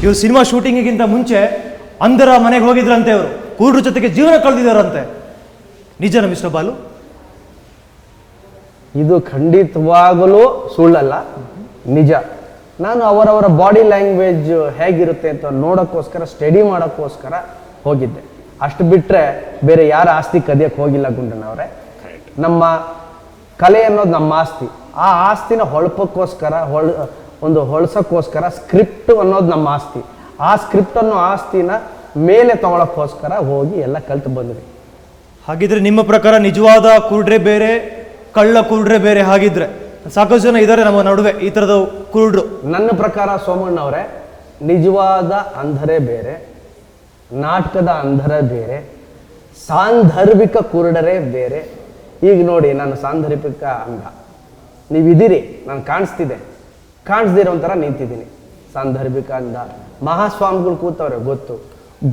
ಇವರು ಸಿನಿಮಾ ಶೂಟಿಂಗಿಗಿಂತ ಮುಂಚೆ ಅಂಧರ ಮನೆಗೆ ಹೋಗಿದ್ರಂತೆ, ಅವರು ಕೂಡ್ರ ಜೊತೆಗೆ ಜೀವನ ಕಳೆದಿದ್ದಾರಂತೆ. ನಿಜನ ಮಿಸ್ಟರ್ ಬಾಲು? ಇದು ಖಂಡಿತವಾಗಲೂ ಸುಳ್ಳಲ್ಲ, ನಿಜ. ನಾನು ಅವರವರ ಬಾಡಿ ಲ್ಯಾಂಗ್ವೇಜ್ ಹೇಗಿರುತ್ತೆ ಅಂತ ನೋಡೋಕ್ಕೋಸ್ಕರ, ಸ್ಟಡಿ ಮಾಡೋಕ್ಕೋಸ್ಕರ ಹೋಗಿದ್ದೆ. ಅಷ್ಟು ಬಿಟ್ಟರೆ ಬೇರೆ ಯಾರ ಆಸ್ತಿ ಕದಿಯಕ್ಕೆ ಹೋಗಿಲ್ಲ ಗುಂಡಣ್ಣವರೇ. ನಮ್ಮ ಕಲೆ ಅನ್ನೋದು ನಮ್ಮ ಆಸ್ತಿ. ಆ ಆಸ್ತಿನ ಹೊಳಪಕ್ಕೋಸ್ಕರ, ಹೊಳ್ಸೋಕ್ಕೋಸ್ಕರ ಸ್ಕ್ರಿಪ್ಟ್ ಅನ್ನೋದು ನಮ್ಮ ಆಸ್ತಿ. ಆ ಸ್ಕ್ರಿಪ್ಟ್ ಅನ್ನೋ ಆಸ್ತಿನ ಮೇಲೆ ತಗೊಳಕ್ಕೋಸ್ಕರ ಹೋಗಿ ಎಲ್ಲ ಕಲ್ತು ಬಂದ್ವಿ. ಹಾಗಿದ್ರೆ ನಿಮ್ಮ ಪ್ರಕಾರ ನಿಜವಾದ ಕುರುಡ್ರೆ ಬೇರೆ, ಕಳ್ಳ ಕುರುಡ್ರೆ ಬೇರೆ? ಹಾಗಿದ್ರೆ ಸಾಕಷ್ಟು ಜನ ಇದ್ದಾರೆ ನಮ್ಮ ನಡುವೆ ಈ ಥರದ ಕುರುಡ್ರು. ನನ್ನ ಪ್ರಕಾರ ಸೋಮಣ್ಣವರೇ, ನಿಜವಾದ ಅಂಧರೇ ಬೇರೆ, ನಾಟಕದ ಅಂಧರ ಬೇರೆ, ಸಾಂದರ್ಭಿಕ ಕುರುಡರೇ ಬೇರೆ. ಈಗ ನೋಡಿ, ನಾನು ಸಾಂದರ್ಭಿಕ ಅಂಧ, ನೀವಿದ್ದೀರಿ, ನಾನು ಕಾಣಿಸ್ದಿರೋ ಒಂಥರ ನಿಂತಿದ್ದೀನಿ. ಸಾಂದರ್ಭಿಕ ಅಂಧ. ಮಹಾಸ್ವಾಮಿಗಳು ಕೂತವ್ರೆ ಗೊತ್ತು.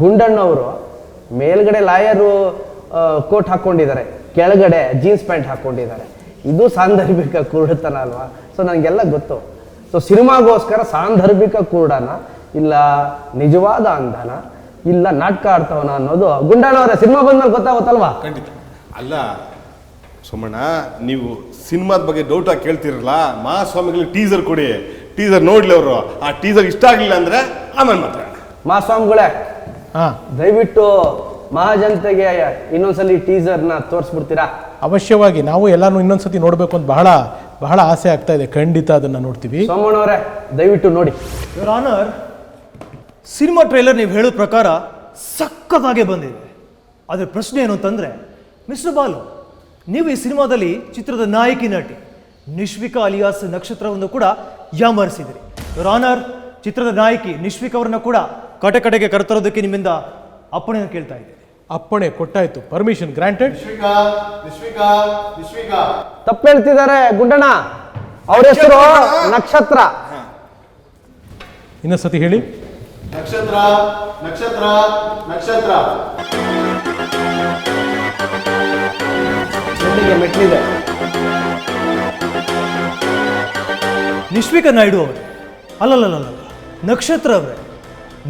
ಗುಂಡಣ್ಣವರು ಮೇಲ್ಗಡೆ ಲಾಯರು ಕೋಟ್ ಹಾಕ್ಕೊಂಡಿದ್ದಾರೆ, ಕೆಳಗಡೆ ಜೀನ್ಸ್ ಪ್ಯಾಂಟ್ ಹಾಕ್ಕೊಂಡಿದ್ದಾರೆ. ಇದು ಸಾಂದರ್ಭಿಕ ಕುರುಡತನ ಅಲ್ವಾ? ಸೊ ನನಗೆಲ್ಲ ಗೊತ್ತು. ಸೊ ಸಿನಿಮಾಗೋಸ್ಕರ ಸಾಂದರ್ಭಿಕ ಕುರುಡನ, ಇಲ್ಲ ನಿಜವಾದ ಅಂಧನ, ಇಲ್ಲ ನಾಟಕ ಆಡ್ತವನ ಅನ್ನೋದು ಗುಂಡಣ್ಣವರೇ ಸಿನಿಮಾ ಬಂದ್ಮೇಲೆ ಗೊತ್ತಾಗುತ್ತಲ್ವಾ? ಖಂಡಿತ ಅಲ್ಲ ಸೋಮಣ್ಣ, ನೀವು ಸಿನಿಮಾದ ಬಗ್ಗೆ ಡೌಟಾಗಿ ಕೇಳ್ತಿರಲ್ಲ, ಮಹಾಸ್ವಾಮಿಗಳಿಗೆ ಟೀಸರ್ ಕೊಡಿ, ಟೀಸರ್ ನೋಡ್ಲಿ ಅವರು. ಆ ಟೀಸರ್ ಇಷ್ಟ ಆಗಲಿಲ್ಲ ಅಂದ್ರೆ ಆಮೇಲೆ ಮಾತಾಡ. ಮಹಾಸ್ವಾಮಿಗಳೇ, ಹಾಂ, ದಯವಿಟ್ಟು ಮಹಾಜನತೆಗೆ ಇನ್ನೊಂದ್ಸಲಿ ಟೀಸರ್ನ ತೋರಿಸ್ಬಿಡ್ತೀರಾ? ಅವಶ್ಯವಾಗಿ. ನಾವು ಎಲ್ಲಾನು ಇನ್ನೊಂದ್ಸತಿ ನೋಡಬೇಕು ಅಂತ ಬಹಳ ಬಹಳ ಆಸೆ ಆಗ್ತಾ ಇದೆ. ಖಂಡಿತ ಅದನ್ನು ನೋಡ್ತೀವಿ. ಸೋಮಣ್ಣವರೇ, ದಯವಿಟ್ಟು ನೋಡಿ. ಯುವರ್ ಆನರ್, ಸಿನಿಮಾ ಟ್ರೈಲರ್ ನೀವು ಹೇಳೋ ಪ್ರಕಾರ ಸಖತ್ತಾಗೆ ಬಂದಿದೆ. ಆದರೆ ಪ್ರಶ್ನೆ ಏನು ಅಂತಂದರೆ, ಮಿಸ್ಟರ್ ಬಾಲು, ನೀವು ಈ ಸಿನಿಮಾದಲ್ಲಿ ಚಿತ್ರದ ನಾಯಕಿ ನಟಿ ನಿಶ್ವಿಕಾ ಅಲಿಯಾಸ್ ನಕ್ಷತ್ರವನ್ನು ಕೂಡ ಯಾಮರಿಸಿದಿರಿ. ಯುವರ್ ಆನರ್, ಚಿತ್ರದ ನಾಯಕಿ ನಿಶ್ವಿಕಾ ಅವರನ್ನ ಕೂಡ ಕಟಕಟೆಗೆ ಕರೆತರೋದಕ್ಕೆ ನಿಮ್ಮಿಂದ ಅಪ್ಪಣೆಯನ್ನು ಕೇಳ್ತಾ ಇದ್ದೀನಿ. ಅಪ್ಪಣೆ ಕೊಟ್ಟಾಯ್ತು, ಪರ್ಮಿಷನ್ ಗ್ರಾಂಟೆಡ್. ನಿಶ್ವಿಕಾ ತಪ್ಪು ಹೇಳ್ತಿದ್ದಾರೆ ಗುಂಡಣ್ಣ, ಅವ್ರ ಹೆಸರು ನಕ್ಷತ್ರ. ಇನ್ನೊಂದ್ಸತಿ ಹೇಳಿ. ನಕ್ಷತ್ರ ನಕ್ಷತ್ರ ನಕ್ಷತ್ರ. ಮೆಟ್ಲಿದೆ. ನಿಶ್ವಿಕಾ ನಾಯ್ಡು ಅವರೇ, ಅಲ್ಲಲ್ಲ, ನಕ್ಷತ್ರ ಅವರೇ,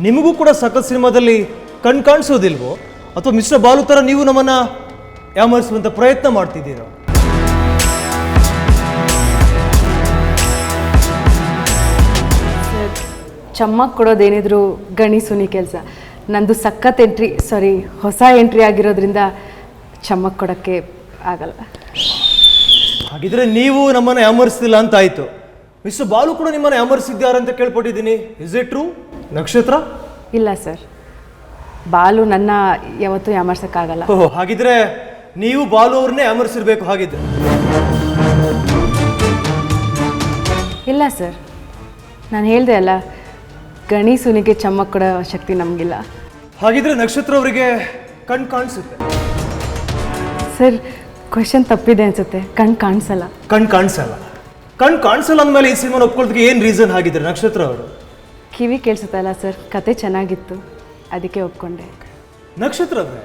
ನಿಮಗೂ ಕೂಡ ಸಖತ್ ಸಿನಿಮಾದಲ್ಲಿ ಕಾಣಿಸೋದಿಲ್ವೋ, ಅಥವಾ ಮಿಸ್ಟರ್ ಬಾಲು ಥರ ನೀವು ನಮ್ಮನ್ನು ಯಾಮರಿಸುವಂಥ ಪ್ರಯತ್ನ ಮಾಡ್ತಿದ್ದೀರೋ? ಚಮ್ಮಕ್ ಕೊಡೋದೇನಿದ್ರು ಗಣಿ ಸುನಿ ಕೆಲಸ. ನಂದು ಸಖತ್ ಹೊಸ ಎಂಟ್ರಿ ಆಗಿರೋದ್ರಿಂದ ಚಮ್ಮಕ್ ಕೊಡೋಕ್ಕೆ ಆಗಲ್ಲ. ಹಾಗಿದ್ರೆ ನೀವು ನಮ್ಮನ್ನು ಯಾಮರಿಸ್ತಿಲ್ಲ ಅಂತ ಆಯಿತು. ಮಿಸ್ಟರ್ ಬಾಲು ಕೂಡ ನಿಮ್ಮನ್ನು ಯಾಮರಿಸಿದ್ದಾರೆ ಅಂತ ಕೇಳ್ಪಟ್ಟಿದ್ದೀನಿ. ಇಸ್ ಇಟ್ ಟ್ರೂ ನಕ್ಷತ್ರ? ಇಲ್ಲ ಸರ್, ಬಾಲು ನನ್ನ ಯಾವತ್ತೂ ಯಾಮರ್ಸೋಕ್ಕಾಗಲ್ಲ. ಓಹ್, ಹಾಗಿದ್ರೆ ನೀವು ಬಾಲು ಅವ್ರನ್ನೇ ಯಾಮರಿಸಿರ್ಬೇಕು. ಹಾಗಿದ್ರೆ ಇಲ್ಲ ಸರ್, ನಾನು ಹೇಳಿದೆ ಅಲ್ಲ, ಗಣಿ ಸುನಿಗೆ ಚಮ್ಮಕ್ ಕೊಡೋ ಶಕ್ತಿ ನಮಗಿಲ್ಲ. ಹಾಗಿದ್ರೆ ನಕ್ಷತ್ರ ಅವರಿಗೆ ಕಾಣಿಸುತ್ತೆ. ಸರ್, ಕ್ವೆಶನ್ ತಪ್ಪಿದೆ ಅನ್ಸುತ್ತೆ. ಕಾಣಿಸಲ್ಲ. ಕಾಣಿಸಲ್ಲ. ಕಣ್ ಕಾಣಿಸಲ್ಲ ಅಂದಮೇಲೆ ಈ ಸಿನಿಮಾನ ಒಪ್ಕೊಳ್ಳೋದಕ್ಕೆ ಏನು ರೀಸನ್ ಆಗಿದ್ದಾರೆ ನಕ್ಷತ್ರ ಅವರು? ಕಿವಿ ಕೇಳಿಸುತ್ತಲ್ಲ ಸರ್, ಕತೆ ಚೆನ್ನಾಗಿತ್ತು, ಅದಕ್ಕೆ ಒಪ್ಕೊಂಡೆ. ನಕ್ಷತ್ರ ಅವರೇ,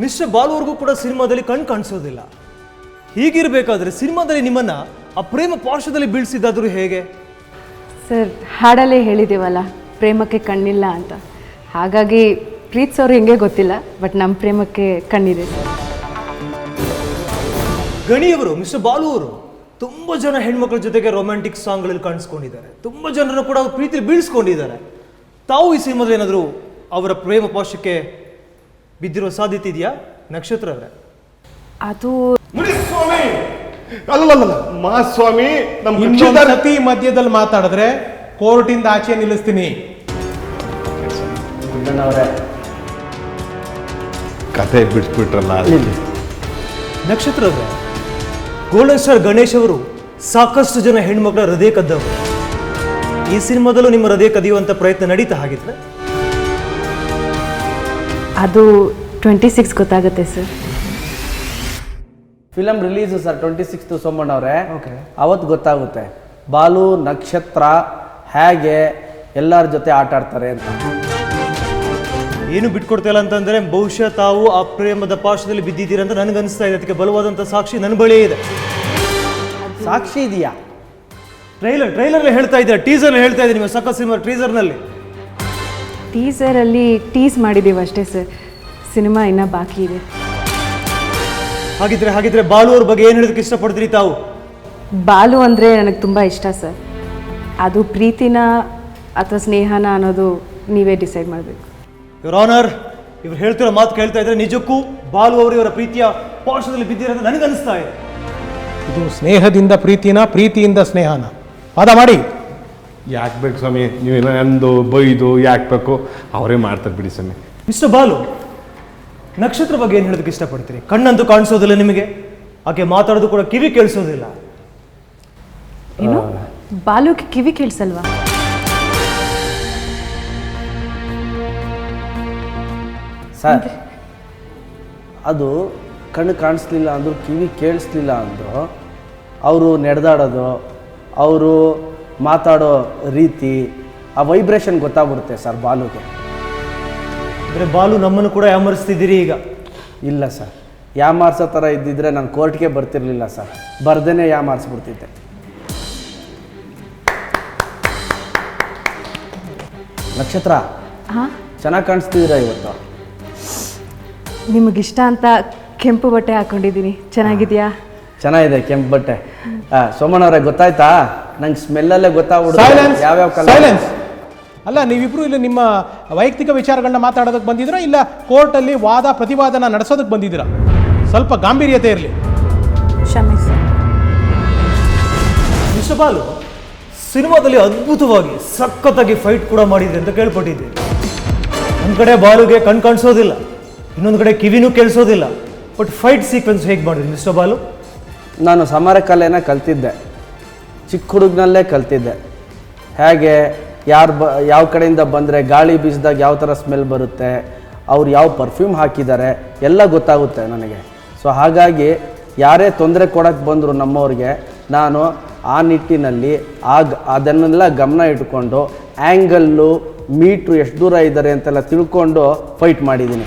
ಮಿಸ್ಟರ್ ಬಾಲು ಅವ್ರಿಗೂ ಕೂಡ ಸಿನಿಮಾದಲ್ಲಿ ಕಣ್ ಕಾಣಿಸೋದಿಲ್ಲ. ಹೀಗಿರಬೇಕಾದ್ರೆ ಸಿನಿಮಾದಲ್ಲಿ ನಿಮ್ಮನ್ನ ಆ ಪ್ರೇಮ ಪಾಶದಲ್ಲಿ ಬೀಳಿಸಿದ್ದಾದ್ರೂ ಹೇಗೆ? ಸರ್, ಹಾಡಲ್ಲೇ ಹೇಳಿದ್ದೀವಲ್ಲ ಪ್ರೇಮಕ್ಕೆ ಕಣ್ಣಿಲ್ಲ ಅಂತ. ಹಾಗಾಗಿ ಪ್ರೀತಿಸೋರು ಹೆಂಗೆ ಗೊತ್ತಿಲ್ಲ, ಬಟ್ ನಮ್ಮ ಪ್ರೇಮಕ್ಕೆ ಕಣ್ಣಿದೆ. ಗಣಿಯವರು, ಮಿಸ್ಟರ್ ಬಾಲು ಅವರು ತುಂಬ ಜನ ಹೆಣ್ಮಕ್ಳ ಜೊತೆಗೆ ರೊಮ್ಯಾಂಟಿಕ್ ಸಾಂಗ್ಗಳಲ್ಲಿ ಕಾಣಿಸ್ಕೊಂಡಿದ್ದಾರೆ. ತುಂಬ ಜನರನ್ನು ಕೂಡ ಅವ್ರ ಪ್ರೀತಿಲಿ ಬೀಳಿಸ್ಕೊಂಡಿದ್ದಾರೆ. ತಾವು ಈ ಸಿನಿಮಾದಲ್ಲಿ ಏನಾದರೂ ಅವರ ಪ್ರೇಮ ಪಾಶಕ್ಕೆ ಬಿದ್ದಿರೋ ಸಾಧ್ಯತೆ ಇದೆಯಾ ನಕ್ಷತ್ರ ಅವರೇ? ಅದು ಮುನಿಸ್ವಾಮಿ ಅಲ್ಲಲ್ಲ ಮಹಾಸ್ವಾಮಿ ನಮ್ಮ ಇನ್ನೊಂದು ಕಕ್ಷಿದಾರ ಸತಿ ಮಧ್ಯದಲ್ಲಿ ಮಾತಾಡಿದ್ರೆ ಕೋರ್ಟಿಂದ ಆಚೆ ನಿಲ್ಲಿಸ್ತೀನಿ. ಅವರೇ ಕತೆ ಬಿಡಿಸ್ಬಿಟ್ರಲ್ಲ. ನಕ್ಷತ್ರ ಅವರೇ, ಗೋಲ್ಡನ್ ಸ್ಟಾರ್ ಗಣೇಶ್ ಅವರು ಸಾಕಷ್ಟು ಜನ ಹೆಣ್ಮಕ್ಳ ಹೃದಯ ಕದ್ದವರು. ಈ ಸಿನಿಮಾದಲ್ಲೂ ನಿಮ್ಮ ಹೃದಯ ಕದಿಯುವಂಥ ಪ್ರಯತ್ನ ನಡೀತಾ ಹಾಗಿದ್ರೆ? ಅದು 26 ಗೊತ್ತಾಗುತ್ತೆ sir. Film release sir 26 ಸೋಮಣ್ಣವ್ರೆ. Okay. ಅವತ್ತು ಗೊತ್ತಾಗುತ್ತೆ ಬಾಲು ನಕ್ಷತ್ರ ಹೇಗೆ ಎಲ್ಲರ ಜೊತೆ ಆಟ ಆಡ್ತಾರೆ ಅಂತ. ಏನು ಬಿಟ್ಕೊಡ್ತಾ ಇಲ್ಲ ಅಂತಂದ್ರೆ ಬಹುಶಃ ತಾವು ಆ ಪ್ರೇಮದ ಪಾಶದಲ್ಲಿ ಬಿದ್ದಿದ್ದೀರಾ ಅಂತ ನನಗನ್ನಿಸ್ತಾ ಇದೆ. ಅದಕ್ಕೆ ಬಲವಾದಂಥ ಸಾಕ್ಷಿ ನನ್ನ ಬಳಿ ಇದೆ. ಸಾಕ್ಷಿ ಇದೆಯಾ? ಟ್ರೈಲರ್ ಹೇಳ್ತಾ ಇದ್ದಾರೆ, ಟೀಸರ್ ಹೇಳ್ತಾ ಇದ್ದೀನಿ, ನಿಮ್ಮ ಸಕ್ಕ ಸಿನಿಮಾ ಟೀಸರ್ನಲ್ಲಿ. ಟೀಸರಲ್ಲಿ ಟೀಸ್ ಮಾಡಿದ್ದೀವಿ ಅಷ್ಟೇ ಸರ್, ಸಿನಿಮಾ ಇನ್ನೂ ಬಾಕಿ ಇದೆ. ಹಾಗಿದ್ರೆ ಬಾಲು ಅವ್ರ ಬಗ್ಗೆ ಏನು ಹೇಳೋದಕ್ಕೆ ಇಷ್ಟಪಡ್ತೀರಿ ತಾವು? ಬಾಲು ಅಂದರೆ ನನಗೆ ತುಂಬ ಇಷ್ಟ ಸರ್. ಅದು ಪ್ರೀತಿನ ಅಥವಾ ಸ್ನೇಹನ ಅನ್ನೋದು ನೀವೇ ಡಿಸೈಡ್ ಮಾಡಬೇಕು. ಯುವರ್ ಆನರ್, ಇವ್ರು ಹೇಳ್ತಿರೋ ಮಾತು ಕೇಳ್ತಾ ಇದ್ರೆ ನಿಜಕ್ಕೂ ಬಾಲು ಅವರು ಇವರ ಪ್ರೀತಿಯ ಪಾಶದಲ್ಲಿ ಬಿದ್ದಿರೋ ಅಂತ ನನಗನ್ನಿಸ್ತಾ ಇದೆ. ಇದು ಸ್ನೇಹದಿಂದ ಪ್ರೀತಿನ, ಪ್ರೀತಿಯಿಂದ ಸ್ನೇಹನ ವಾದ ಮಾಡಿ. ಯಾಕೆ ಬೇಕು ಸ್ವಾಮಿ ನೀವೆಲ್ಲ ನಂದು ಬೈದು ಯಾಕೆ ಬೇಕು? ಅವರೇ ಮಾಡ್ತಾರೆ ಬಿಡಿ ಸ್ವಾಮಿ. ಮಿಸ್ಟರ್ ಬಾಲು, ನಕ್ಷತ್ರ ಬಗ್ಗೆ ಏನು ಹೇಳೋದಕ್ಕೆ ಇಷ್ಟಪಡ್ತೀರಿ? ಕಣ್ಣಂತೂ ಕಾಣಿಸೋದಿಲ್ಲ ನಿಮಗೆ, ಆಕೆ ಮಾತಾಡೋದು ಕೂಡ ಕಿವಿ ಕೇಳಿಸೋದಿಲ್ಲ. ಏನು ಬಾಲುಗೆ ಕಿವಿ ಕೇಳಿಸಲ್ವಾ? ಸರ್, ಅದು ಕಣ್ಣು ಕಾಣಿಸ್ಲಿಲ್ಲ ಅಂದರು, ಕಿವಿ ಕೇಳಿಸ್ಲಿಲ್ಲ ಅಂದರು, ಅವರು ನಡೆದಾಡೋದು, ಅವರು ಮಾತಾಡೋ ರೀತಿ, ಆ ವೈಬ್ರೇಷನ್ ಗೊತ್ತಾಗ್ಬಿಡುತ್ತೆ ಸರ್ ಬಾಲುಗೆ. ಅಂದರೆ ಬಾಲು ನಮ್ಮನ್ನು ಕೂಡ ಯಾಮರಿಸ್ತಿದ್ದೀರಿ ಈಗ? ಇಲ್ಲ ಸರ್, ಯಾಮಾರ್ಸೋ ಥರ ಇದ್ದಿದ್ರೆ ನಾನು ಕೋರ್ಟ್ಗೆ ಬರ್ತಿರ್ಲಿಲ್ಲ ಸರ್, ಬರ್ದೇನೆ ಯಾಮಾರಿಸ್ಬಿಡ್ತಿದ್ದೆ. ನಕ್ಷತ್ರ, ಹಾಂ, ಚೆನ್ನಾಗಿ ಕಾಣಿಸ್ತಿದ್ದೀರಾ ಇವತ್ತು. ನಿಮಗಿಷ್ಟ ಅಂತ ಕೆಂಪು ಬಟ್ಟೆ ಹಾಕ್ಕೊಂಡಿದ್ದೀನಿ, ಚೆನ್ನಾಗಿದೆಯಾ? ಚೆನ್ನಾಗಿದೆ ಕೆಂಪು ಬಟ್ಟೆ. ಸೋಮಣ್ಣವ್ರೆ ಗೊತ್ತಾಯ್ತಾ? ನಂಗೆ ಸ್ಮೆಲ್ಲಲ್ಲೇ ಗೊತ್ತಾಗ್ಬಿಡುತ್ತೆ ಸೈಲೆನ್ಸ್, ಯಾವ್ಯಾವ ಕಲರ್. ಸೈಲೆನ್ಸ್. ಅಲ್ಲ, ನೀವಿಬ್ರು ಇಲ್ಲಿ ನಿಮ್ಮ ವೈಯಕ್ತಿಕ ವಿಚಾರಗಳನ್ನ ಮಾತಾಡೋದಕ್ಕೆ ಬಂದಿದ್ದೀರಾ, ಇಲ್ಲ ಕೋರ್ಟಲ್ಲಿ ವಾದ ಪ್ರತಿವಾದನ ನಡೆಸೋದಕ್ಕೆ ಬಂದಿದ್ದೀರಾ? ಸ್ವಲ್ಪ ಗಾಂಭೀರ್ಯತೆ ಇರಲಿ. ಕ್ಷಮಿಸಿ. ಮಿಸ್ಟರ್ ಬಾಲು, ಸಿನಿಮಾದಲ್ಲಿ ಅದ್ಭುತವಾಗಿ ಸಖತ್ತಾಗಿ ಫೈಟ್ ಕೂಡ ಮಾಡಿದೆ ಅಂತ ಕೇಳ್ಪಟ್ಟಿದ್ದೀನಿ. ಒಂದು ಕಡೆ ಬಾಲುಗೆ ಕಣ್ ಕಾಣಿಸೋದಿಲ್ಲ, ಇನ್ನೊಂದು ಕಡೆ ಕಿವಿನೂ ಕೇಳಿಸೋದಿಲ್ಲ. ಬಟ್ ಫೈಟ್ ಸೀಕ್ವೆನ್ಸ್ ಹೇಗೆ ಮಾಡಿದ್ರಿ ಮಿಸ್ಟರ್ ಬಾಲು? ನಾನು ಸಮರ ಕಲೆನ ಕಲ್ತಿದ್ದೆ, ಚಿಕ್ಕ ಹುಡುಗನಲ್ಲೇ ಕಲ್ತಿದ್ದೆ. ಹೇಗೆ ಯಾವ ಕಡೆಯಿಂದ ಬಂದರೆ ಗಾಳಿ ಬೀಸಿದಾಗ ಯಾವ ಥರ ಸ್ಮೆಲ್ ಬರುತ್ತೆ, ಅವ್ರು ಯಾವ ಪರ್ಫ್ಯೂಮ್ ಹಾಕಿದ್ದಾರೆ ಎಲ್ಲ ಗೊತ್ತಾಗುತ್ತೆ ನನಗೆ. ಸೊ ಹಾಗಾಗಿ ಯಾರೇ ತೊಂದರೆ ಕೊಡೋಕ್ಕೆ ಬಂದರು ನಮ್ಮವ್ರಿಗೆ, ನಾನು ಆ ನಿಟ್ಟಿನಲ್ಲಿ ಅದನ್ನೆಲ್ಲ ಗಮನ ಇಟ್ಕೊಂಡು ಆ್ಯಂಗಲ್ಲು, ಮೀಟ್ರು ಎಷ್ಟು ದೂರ ಇದ್ದಾರೆ ಅಂತೆಲ್ಲ ತಿಳ್ಕೊಂಡು ಫೈಟ್ ಮಾಡಿದ್ದೀನಿ.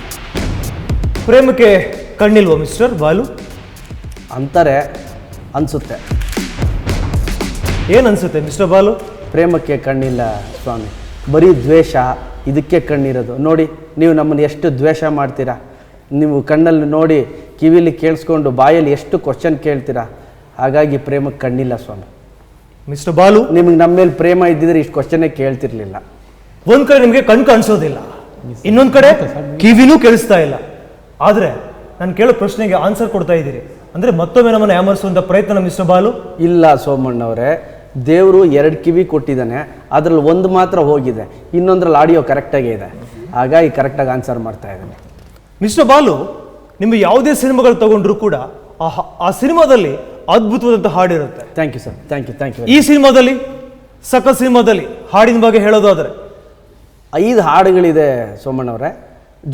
ಪ್ರೇಮಕ್ಕೆ ಕಣ್ಣಿಲ್ವಾ ಮಿಸ್ಟರ್ ಬಾಲು ಅಂತಾರೆ ಅನಿಸುತ್ತೆ. ಏನು ಅನ್ಸುತ್ತೆ ಮಿಸ್ಟರ್ ಬಾಲು? ಪ್ರೇಮಕ್ಕೆ ಕಣ್ಣಿಲ್ಲ ಸ್ವಾಮಿ, ಬರೀ ದ್ವೇಷ, ಇದಕ್ಕೆ ಕಣ್ಣಿರೋದು. ನೋಡಿ, ನೀವು ನಮ್ಮನ್ನು ಎಷ್ಟು ದ್ವೇಷ ಮಾಡ್ತೀರಾ, ನೀವು ಕಣ್ಣಲ್ಲಿ ನೋಡಿ, ಕಿವಿಲಿ ಕೇಳಿಸ್ಕೊಂಡು ಬಾಯಲ್ಲಿ ಎಷ್ಟು ಕ್ವಶನ್ ಕೇಳ್ತೀರಾ. ಹಾಗಾಗಿ ಪ್ರೇಮಕ್ಕೆ ಕಣ್ಣಿಲ್ಲ ಸ್ವಾಮಿ. ಮಿಸ್ಟರ್ ಬಾಲು, ನಿಮಗೆ ನಮ್ಮ ಮೇಲೆ ಪ್ರೇಮ ಇದ್ದಿದ್ರೆ ಇಷ್ಟು ಕ್ವಶನ್ನೇ ಕೇಳ್ತಿರ್ಲಿಲ್ಲ. ಒಂದ್ ಕಡೆ ನಿಮಗೆ ಕಣ್ ಕಾಣಿಸೋದಿಲ್ಲ, ಇನ್ನೊಂದ್ ಕಡೆ ಕಿವಿನೂ ಕೇಳಿಸ್ತಾ ಇಲ್ಲ. ಆದ್ರೆ ನಾನು ಕೇಳೋ ಪ್ರಶ್ನೆಗೆ ಆನ್ಸರ್ ಕೊಡ್ತಾ ಇದ್ದೀರಿ ಅಂದ್ರೆ ಮತ್ತೊಮ್ಮೆ ನಮ್ಮನ್ನು ಯಾಮರಿಸುವಂತ ಪ್ರಯತ್ನ ಮಿಸ್ಟರ್ ಬಾಲು? ಇಲ್ಲ ಸೋಮಣ್ಣವರೇ, ದೇವರು 2 ಕಿವಿ ಕೊಟ್ಟಿದ್ದಾನೆ, ಅದರಲ್ಲಿ ಒಂದು ಮಾತ್ರ ಹೋಗಿದೆ, ಇನ್ನೊಂದ್ರಲ್ಲಿ ಆಡಿಯೋ ಕರೆಕ್ಟಾಗೇ ಇದೆ. ಹಾಗಾಗಿ ಕರೆಕ್ಟಾಗಿ ಆನ್ಸರ್ ಮಾಡ್ತಾ ಇದ್ದಾನೆ. ಮಿಸ್ಟರ್ ಬಾಲು, ನಿಮಗೆ ಯಾವುದೇ ಸಿನಿಮಾಗಳು ತಗೊಂಡ್ರು ಕೂಡ ಆ ಸಿನಿಮಾದಲ್ಲಿ ಅದ್ಭುತವಾದಂಥ ಹಾಡಿರುತ್ತೆ. Thank you sir, thank you. ಈ ಸಿನಿಮಾದಲ್ಲಿ, ಸಖತ್ ಸಿನಿಮಾದಲ್ಲಿ ಹಾಡಿನ ಬಗ್ಗೆ ಹೇಳೋದಾದ್ರೆ 5 ಹಾಡುಗಳಿದೆ ಸೋಮಣ್ಣವರೇ.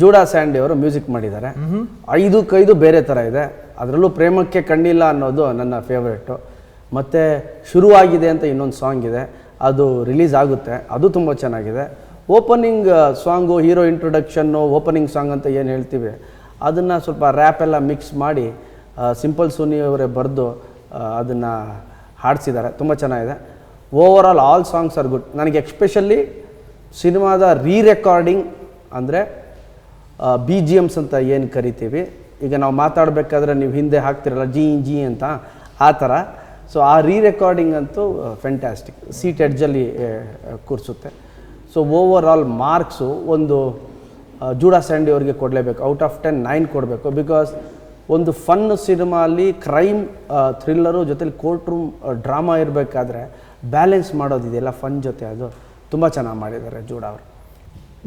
ಜೂಡಾ ಸ್ಯಾಂಡಿ ಅವರು ಮ್ಯೂಸಿಕ್ ಮಾಡಿದ್ದಾರೆ. 5 ಬೇರೆ ಥರ ಇದೆ. ಅದರಲ್ಲೂ ಪ್ರೇಮಕ್ಕೆ ಕಣ್ಣಿಲ್ಲ ಅನ್ನೋದು ನನ್ನ ಫೇವ್ರೇಟು. ಮತ್ತು ಶುರುವಾಗಿದೆ ಅಂತ ಇನ್ನೊಂದು ಸಾಂಗ್ ಇದೆ, ಅದು ರಿಲೀಸ್ ಆಗುತ್ತೆ, ಅದು ತುಂಬ ಚೆನ್ನಾಗಿದೆ. Opening song, hero ಇಂಟ್ರೊಡಕ್ಷನ್ನು, opening song ಅಂತ ಏನು ಹೇಳ್ತೀವಿ, ಅದನ್ನು ಸ್ವಲ್ಪ ರ್ಯಾಪ್ ಎಲ್ಲ ಮಿಕ್ಸ್ ಮಾಡಿ ಸಿಂಪಲ್ ಸುನಿ ಅವರೇ ಬರೆದು ಅದನ್ನು ಹಾಡಿಸಿದ್ದಾರೆ, ತುಂಬ ಚೆನ್ನಾಗಿದೆ. Over all songs are good. ನನಗೆ ಎಕ್ಸ್ಪೆಷಲಿ ಸಿನಿಮಾದ ರೆಕಾರ್ಡಿಂಗ್ ಅಂದರೆ BGMs ಅಂತ ಏನು ಕರಿತೀವಿ, ಈಗ ನಾವು ಮಾತಾಡಬೇಕಾದ್ರೆ ನೀವು ಹಿಂದೆ ಹಾಕ್ತಿರಲ್ಲ ಜಿ ಅಂತ, ಆ ಥರ. ಸೊ ಆ ರೆಕಾರ್ಡಿಂಗ್ ಅಂತೂ ಫ್ಯಾಂಟಾಸ್ಟಿಕ್, ಸೀಟ್ ಎಡ್ಜಲ್ಲಿ ಕೂರಿಸುತ್ತೆ. ಸೊ ಓವರ್ ಆಲ್ ಮಾರ್ಕ್ಸು ಒಂದು ಜೂಡಾ ಸ್ಯಾಂಡಿ ಅವ್ರಿಗೆ ಕೊಡಲೇಬೇಕು, ಔಟ್ ಆಫ್ 10 9 ಕೊಡಬೇಕು. ಬಿಕಾಸ್ ಒಂದು ಫನ್ ಸಿನಿಮಾ ಅಲ್ಲಿ ಕ್ರೈಮ್ ಥ್ರಿಲ್ಲರು ಜೊತೆಲಿ ಕೋರ್ಟ್ ರೂಮ್ ಡ್ರಾಮಾ ಇರಬೇಕಾದ್ರೆ ಬ್ಯಾಲೆನ್ಸ್ ಮಾಡೋದಿದೆಯಲ್ಲ ಫನ್ ಜೊತೆ, ಅದು ತುಂಬ ಚೆನ್ನಾಗಿ ಮಾಡಿದ್ದಾರೆ ಜೂಡಾ ಅವರು.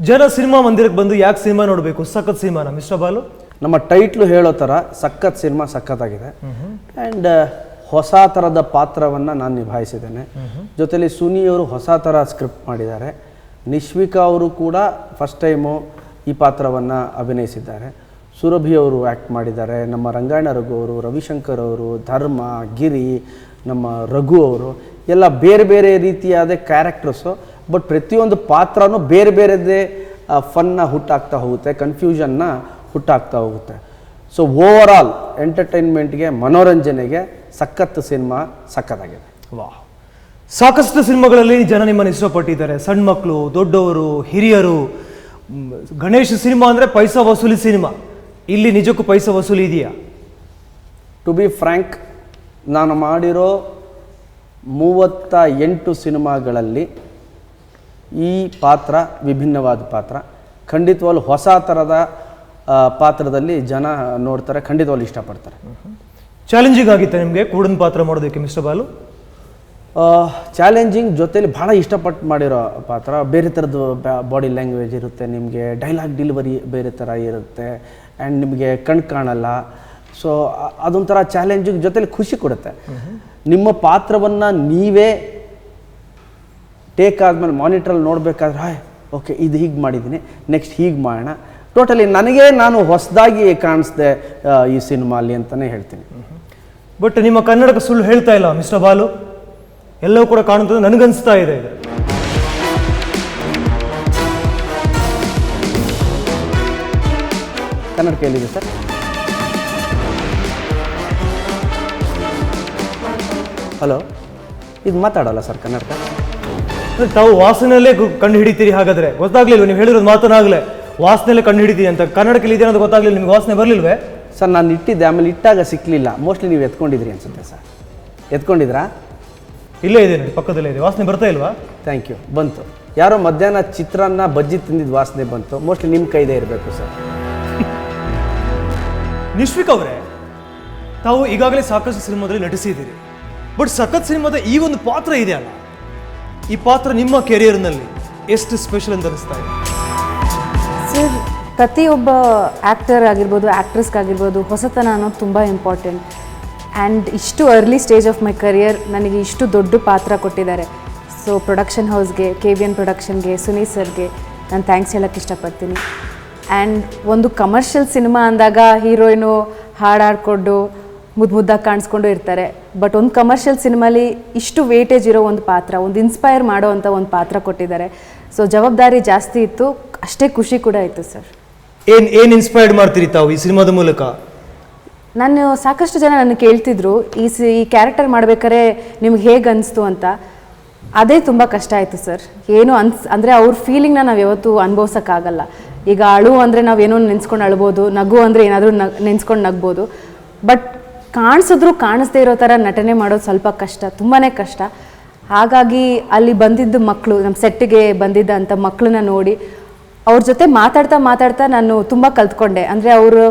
ಜನ ಸಿನಿಮಾ ಮಂದಿರಕ್ಕೆ ಬಂದು ಯಾಕೆ ಸಿನಿಮಾ ನೋಡಬೇಕು? ಸಖತ್ ಸಿನಿಮಾನ ಮಿಸ್ಟರ್ ಬಾಲು? ನಮ್ಮ ಟೈಟ್ಲು ಹೇಳೋ ಥರ ಸಖತ್ ಸಿನಿಮಾ ಸಖತ್ತಾಗಿದೆ. ಆ್ಯಂಡ್ ಹೊಸ ಥರದ ಪಾತ್ರವನ್ನು ನಾನು ನಿಭಾಯಿಸಿದ್ದೇನೆ. ಜೊತೆಲಿ ಸುನಿಯವರು ಹೊಸ ಥರ ಸ್ಕ್ರಿಪ್ಟ್ ಮಾಡಿದ್ದಾರೆ. ನಿಶ್ವಿಕಾ ಅವರು ಕೂಡ ಫಸ್ಟ್ ಟೈಮು ಈ ಪಾತ್ರವನ್ನು ಅಭಿನಯಿಸಿದ್ದಾರೆ. ಸುರಭಿ ಅವರು ಆ್ಯಕ್ಟ್ ಮಾಡಿದ್ದಾರೆ. ನಮ್ಮ ರಂಗಾಯಣ ರಘು ಅವರು, ರವಿಶಂಕರ್ ಅವರು, ಧರ್ಮ, ಗಿರಿ, ನಮ್ಮ ರಘು ಅವರು ಎಲ್ಲ ಬೇರೆ ಬೇರೆ ರೀತಿಯಾದ ಕ್ಯಾರೆಕ್ಟರ್ಸು. ಬಟ್ ಪ್ರತಿಯೊಂದು ಪಾತ್ರನೂ ಬೇರೆ ಬೇರೆದೇ ಫನ್ನ ಹುಟ್ಟಾಗ್ತಾ ಹೋಗುತ್ತೆ, ಕನ್ಫ್ಯೂಷನ್ನ ಹುಟ್ಟಾಗ್ತಾ ಹೋಗುತ್ತೆ. ಸೊ ಓವರ್ ಆಲ್ ಎಂಟರ್ಟೈನ್ಮೆಂಟ್ಗೆ, ಮನೋರಂಜನೆಗೆ ಸಖತ್ ಸಿನಿಮಾ, ಸಖತ್ತಾಗಿದೆ. ವಾಹ್, ಸಾಕಷ್ಟು ಸಿನಿಮಾಗಳಲ್ಲಿ ಜನ ನಿಮ್ಮನ್ನು ಇಷ್ಟಪಟ್ಟಿದ್ದಾರೆ. ಸಣ್ಣ ಮಕ್ಕಳು, ದೊಡ್ಡವರು, ಹಿರಿಯರು. ಗಣೇಶ್ ಸಿನಿಮಾ ಅಂದರೆ ಪೈಸಾ ವಸೂಲಿ ಸಿನಿಮಾ. ಇಲ್ಲಿ ನಿಜಕ್ಕೂ ಪೈಸಾ ವಸೂಲಿ ಇದೆಯಾ? ಟು ಬಿ ಫ್ರ್ಯಾಂಕ್, ನಾನು ಮಾಡಿರೋ 38 ಸಿನಿಮಾಗಳಲ್ಲಿ ಈ ಪಾತ್ರ ವಿಭಿನ್ನವಾದ ಪಾತ್ರ. ಖಂಡಿತವಾಗ್ಲೂ ಹೊಸ ಥರದ ಪಾತ್ರದಲ್ಲಿ ಜನ ನೋಡ್ತಾರೆ, ಖಂಡಿತವಾಗ್ಲೂ ಇಷ್ಟಪಡ್ತಾರೆ. ಚಾಲೆಂಜಿಂಗ್ ಆಗಿತ್ತು ನಿಮಗೆ ಕೂಡನ್ ಪಾತ್ರ ಮಾಡೋದಕ್ಕೆ ಮಿಸ್ಟರ್ ಬಾಲು? ಚಾಲೆಂಜಿಂಗ್ ಜೊತೆಲಿ ಭಾಳ ಇಷ್ಟಪಟ್ಟು ಮಾಡಿರೋ ಪಾತ್ರ. ಬೇರೆ ಥರದ್ದು ಬಾಡಿ ಲ್ಯಾಂಗ್ವೇಜ್ ಇರುತ್ತೆ, ನಿಮಗೆ ಡೈಲಾಗ್ ಡೆಲಿವರಿ ಬೇರೆ ಥರ ಇರುತ್ತೆ, ಆ್ಯಂಡ್ ನಿಮಗೆ ಕಣ್ ಕಾಣಲ್ಲ. ಸೊ ಅದೊಂಥರ ಚಾಲೆಂಜಿಂಗ್ ಜೊತೆಲಿ ಖುಷಿ ಕೊಡುತ್ತೆ. ನಿಮ್ಮ ಪಾತ್ರವನ್ನು ನೀವೇ ಟೇಕ್ ಆದಮೇಲೆ ಮಾನಿಟ್ರಲ್ಲಿ ನೋಡಬೇಕಾದ್ರೆ, ಹಾಯ್ ಓಕೆ ಇದು ಹೀಗೆ ಮಾಡಿದ್ದೀನಿ, ನೆಕ್ಸ್ಟ್ ಹೀಗೆ ಮಾಡೋಣ. ಟೋಟಲಿ ನನಗೆ ನಾನು ಹೊಸದಾಗಿ ಕಾಣಿಸ್ದೆ ಈ ಸಿನಿಮಾಲಿ ಅಂತಲೇ ಹೇಳ್ತೀನಿ. ಬಟ್ ನಿಮ್ಮ ಕನ್ನಡಕ್ಕೆ ಸುಳ್ಳು ಹೇಳ್ತಾ ಇಲ್ಲ ಮಿಸ್ಟರ್ ಬಾಲು, ಎಲ್ಲವೂ ಕೂಡ ಕಾಣುತ್ತದೆ ನನಗನ್ನಿಸ್ತಾ ಇದೆ ಇದು. ಕನ್ನಡ ಕೇಳಿದೆ ಸರ್. ಹಲೋ, ಇದು ಮಾತಾಡೋಲ್ಲ ಸರ್ ಕನ್ನಡಕ? ತಾವು ವಾಸನೆಯಲ್ಲೇ ಕಂಡು ಹಿಡಿತೀರಿ, ಹಾಗಾದ್ರೆ ಗೊತ್ತಾಗ್ಲಿಲ್ವ? ನೀವು ಹೇಳಿರೋದು ಮಾತನಾಗಲೇ ವಾಸನೆಯಲ್ಲೇ ಕಂಡು ಹಿಡಿತೀರಿ ಅಂತ. ಕನ್ನಡಕ್ಕೆ ಇದೆ ಅನ್ನೋದು ಗೊತ್ತಾಗ್ಲಿಲ್ಲ ನಿಮ್ಗೆ? ವಾಸನೆ ಬರಲಿಲ್ವೇ? ಸರ್ ನಾನು ಇಟ್ಟಿದ್ದೆ, ಆಮೇಲೆ ಇಟ್ಟಾಗ ಸಿಕ್ಕಲಿಲ್ಲ. ಮೋಸ್ಟ್ಲಿ ನೀವು ಎತ್ಕೊಂಡಿದ್ರಿ ಅನ್ಸುತ್ತೆ ಸರ್. ಎತ್ಕೊಂಡಿದ್ರಾ? ಇಲ್ಲೇ ಇದೆ ನೋಡಿ, ಪಕ್ಕದಲ್ಲೇ ಇದೆ. ವಾಸನೆ ಬರ್ತಾ ಇಲ್ವಾ? Thank you. ಬಂತು. ಯಾರೋ ಮಧ್ಯಾಹ್ನ ಚಿತ್ರಾನ್ನ ಬಜ್ಜಿ ತಿಂದಿದ್ದು ವಾಸನೆ ಬಂತು. ಮೋಸ್ಟ್ಲಿ ನಿಮ್ಮ ಕೈದೇ ಇರಬೇಕು ಸರ್. ನಿಶ್ವಿಕ್ ಅವರೇ, ತಾವು ಈಗಾಗಲೇ ಸಾಕಷ್ಟು ಸಿನಿಮಾದಲ್ಲಿ ನಟಿಸಿದ್ದೀರಿ. ಬಟ್ ಸಖತ್ ಸಿನಿಮಾದ ಈ ಒಂದು ಪಾತ್ರ ಇದೆಯಲ್ಲ, ಈ ಪಾತ್ರ ನಿಮ್ಮ ಕೆರಿಯರ್ನಲ್ಲಿ ಎಷ್ಟು ಸ್ಪೆಷಲ್ ಅಂತ ಅನಿಸ್ತಾ ಇದೆ? ಸರ್, ಪ್ರತಿಯೊಬ್ಬ ಆ್ಯಕ್ಟರ್ ಆಗಿರ್ಬೋದು, ಆ್ಯಕ್ಟ್ರೆಸ್ಗಾಗಿರ್ಬೋದು, ಹೊಸತನ ಅನ್ನೋದು ತುಂಬ ಇಂಪಾರ್ಟೆಂಟ್. ಆ್ಯಂಡ್ ಇಷ್ಟು early stage of my career ನನಗೆ ಇಷ್ಟು ದೊಡ್ಡ ಪಾತ್ರ ಕೊಟ್ಟಿದ್ದಾರೆ. ಸೊ ಪ್ರೊಡಕ್ಷನ್ ಹೌಸ್ಗೆ, KVN ಪ್ರೊಡಕ್ಷನ್ಗೆ, ಸುನೀಲ್ ಸರ್ಗೆ ನಾನು ಥ್ಯಾಂಕ್ಸ್ ಹೇಳೋಕ್ಕೆ ಇಷ್ಟಪಡ್ತೀನಿ. ಆ್ಯಂಡ್ ಒಂದು ಕಮರ್ಷಿಯಲ್ ಸಿನಿಮಾ ಅಂದಾಗ ಹೀರೋಯಿನು ಹಾಡಾಡ್ಕೊಂಡು ಮುದ್ದಾಗಿ ಕಾಣಿಸ್ಕೊಂಡು ಇರ್ತಾರೆ. ಬಟ್ ಒಂದು ಕಮರ್ಷಿಯಲ್ ಸಿನಿಮಾಲಿ ಇಷ್ಟು ವೇಟೇಜ್ ಇರೋ ಒಂದು ಪಾತ್ರ, ಒಂದು ಇನ್ಸ್ಪೈರ್ ಮಾಡೋ ಅಂಥ ಒಂದು ಪಾತ್ರ ಕೊಟ್ಟಿದ್ದಾರೆ. ಸೊ ಜವಾಬ್ದಾರಿ ಜಾಸ್ತಿ ಇತ್ತು, ಅಷ್ಟೇ ಖುಷಿ ಕೂಡ ಇತ್ತು ಸರ್. ಏನು ಇನ್ಸ್ಪೈರ್ಡ್ ಮಾಡ್ತೀರಿ ತಾವು ಈ ಸಿನಿಮಾದ ಮೂಲಕ? ನಾನು ಸಾಕಷ್ಟು ಜನ ನನ್ನ ಕೇಳ್ತಿದ್ರು ಈ ಕ್ಯಾರೆಕ್ಟರ್ ಮಾಡ್ಬೇಕಾದ್ರೆ ನಿಮ್ಗೆ ಹೇಗೆ ಅನಿಸ್ತು ಅಂತ. ಅದೇ ತುಂಬ ಕಷ್ಟ ಆಯಿತು ಸರ್. ಏನು ಅಂದರೆ ಅವ್ರ ಫೀಲಿಂಗ್ನ ನಾವು ಯಾವತ್ತೂ ಅನುಭವಿಸೋಕ್ಕಾಗಲ್ಲ. ಈಗ ಅಳು ಅಂದರೆ ನಾವೇನೋ ನೆನೆಸ್ಕೊಂಡು ಅಳ್ಬೋದು, ನಗು ಅಂದರೆ ಏನಾದರೂ ನೆನೆಸ್ಕೊಂಡು ನಗ್ಬೋದು. ಬಟ್ ಕಾಣಿಸಿದ್ರು ಕಾಣಿಸ್ದೇ ಇರೋ ಥರ ನಟನೆ ಮಾಡೋದು ಸ್ವಲ್ಪ ಕಷ್ಟ, ತುಂಬಾ ಕಷ್ಟ. ಹಾಗಾಗಿ ಅಲ್ಲಿ ಬಂದಿದ್ದ ಮಕ್ಕಳು, ನಮ್ಮ ಸೆಟ್ಟಿಗೆ ಬಂದಿದ್ದ ಅಂಥ ಮಕ್ಕಳನ್ನ ನೋಡಿ ಅವ್ರ ಜೊತೆ ಮಾತಾಡ್ತಾ ನಾನು ತುಂಬ ಕಲ್ತ್ಕೊಂಡೆ. ಅಂದರೆ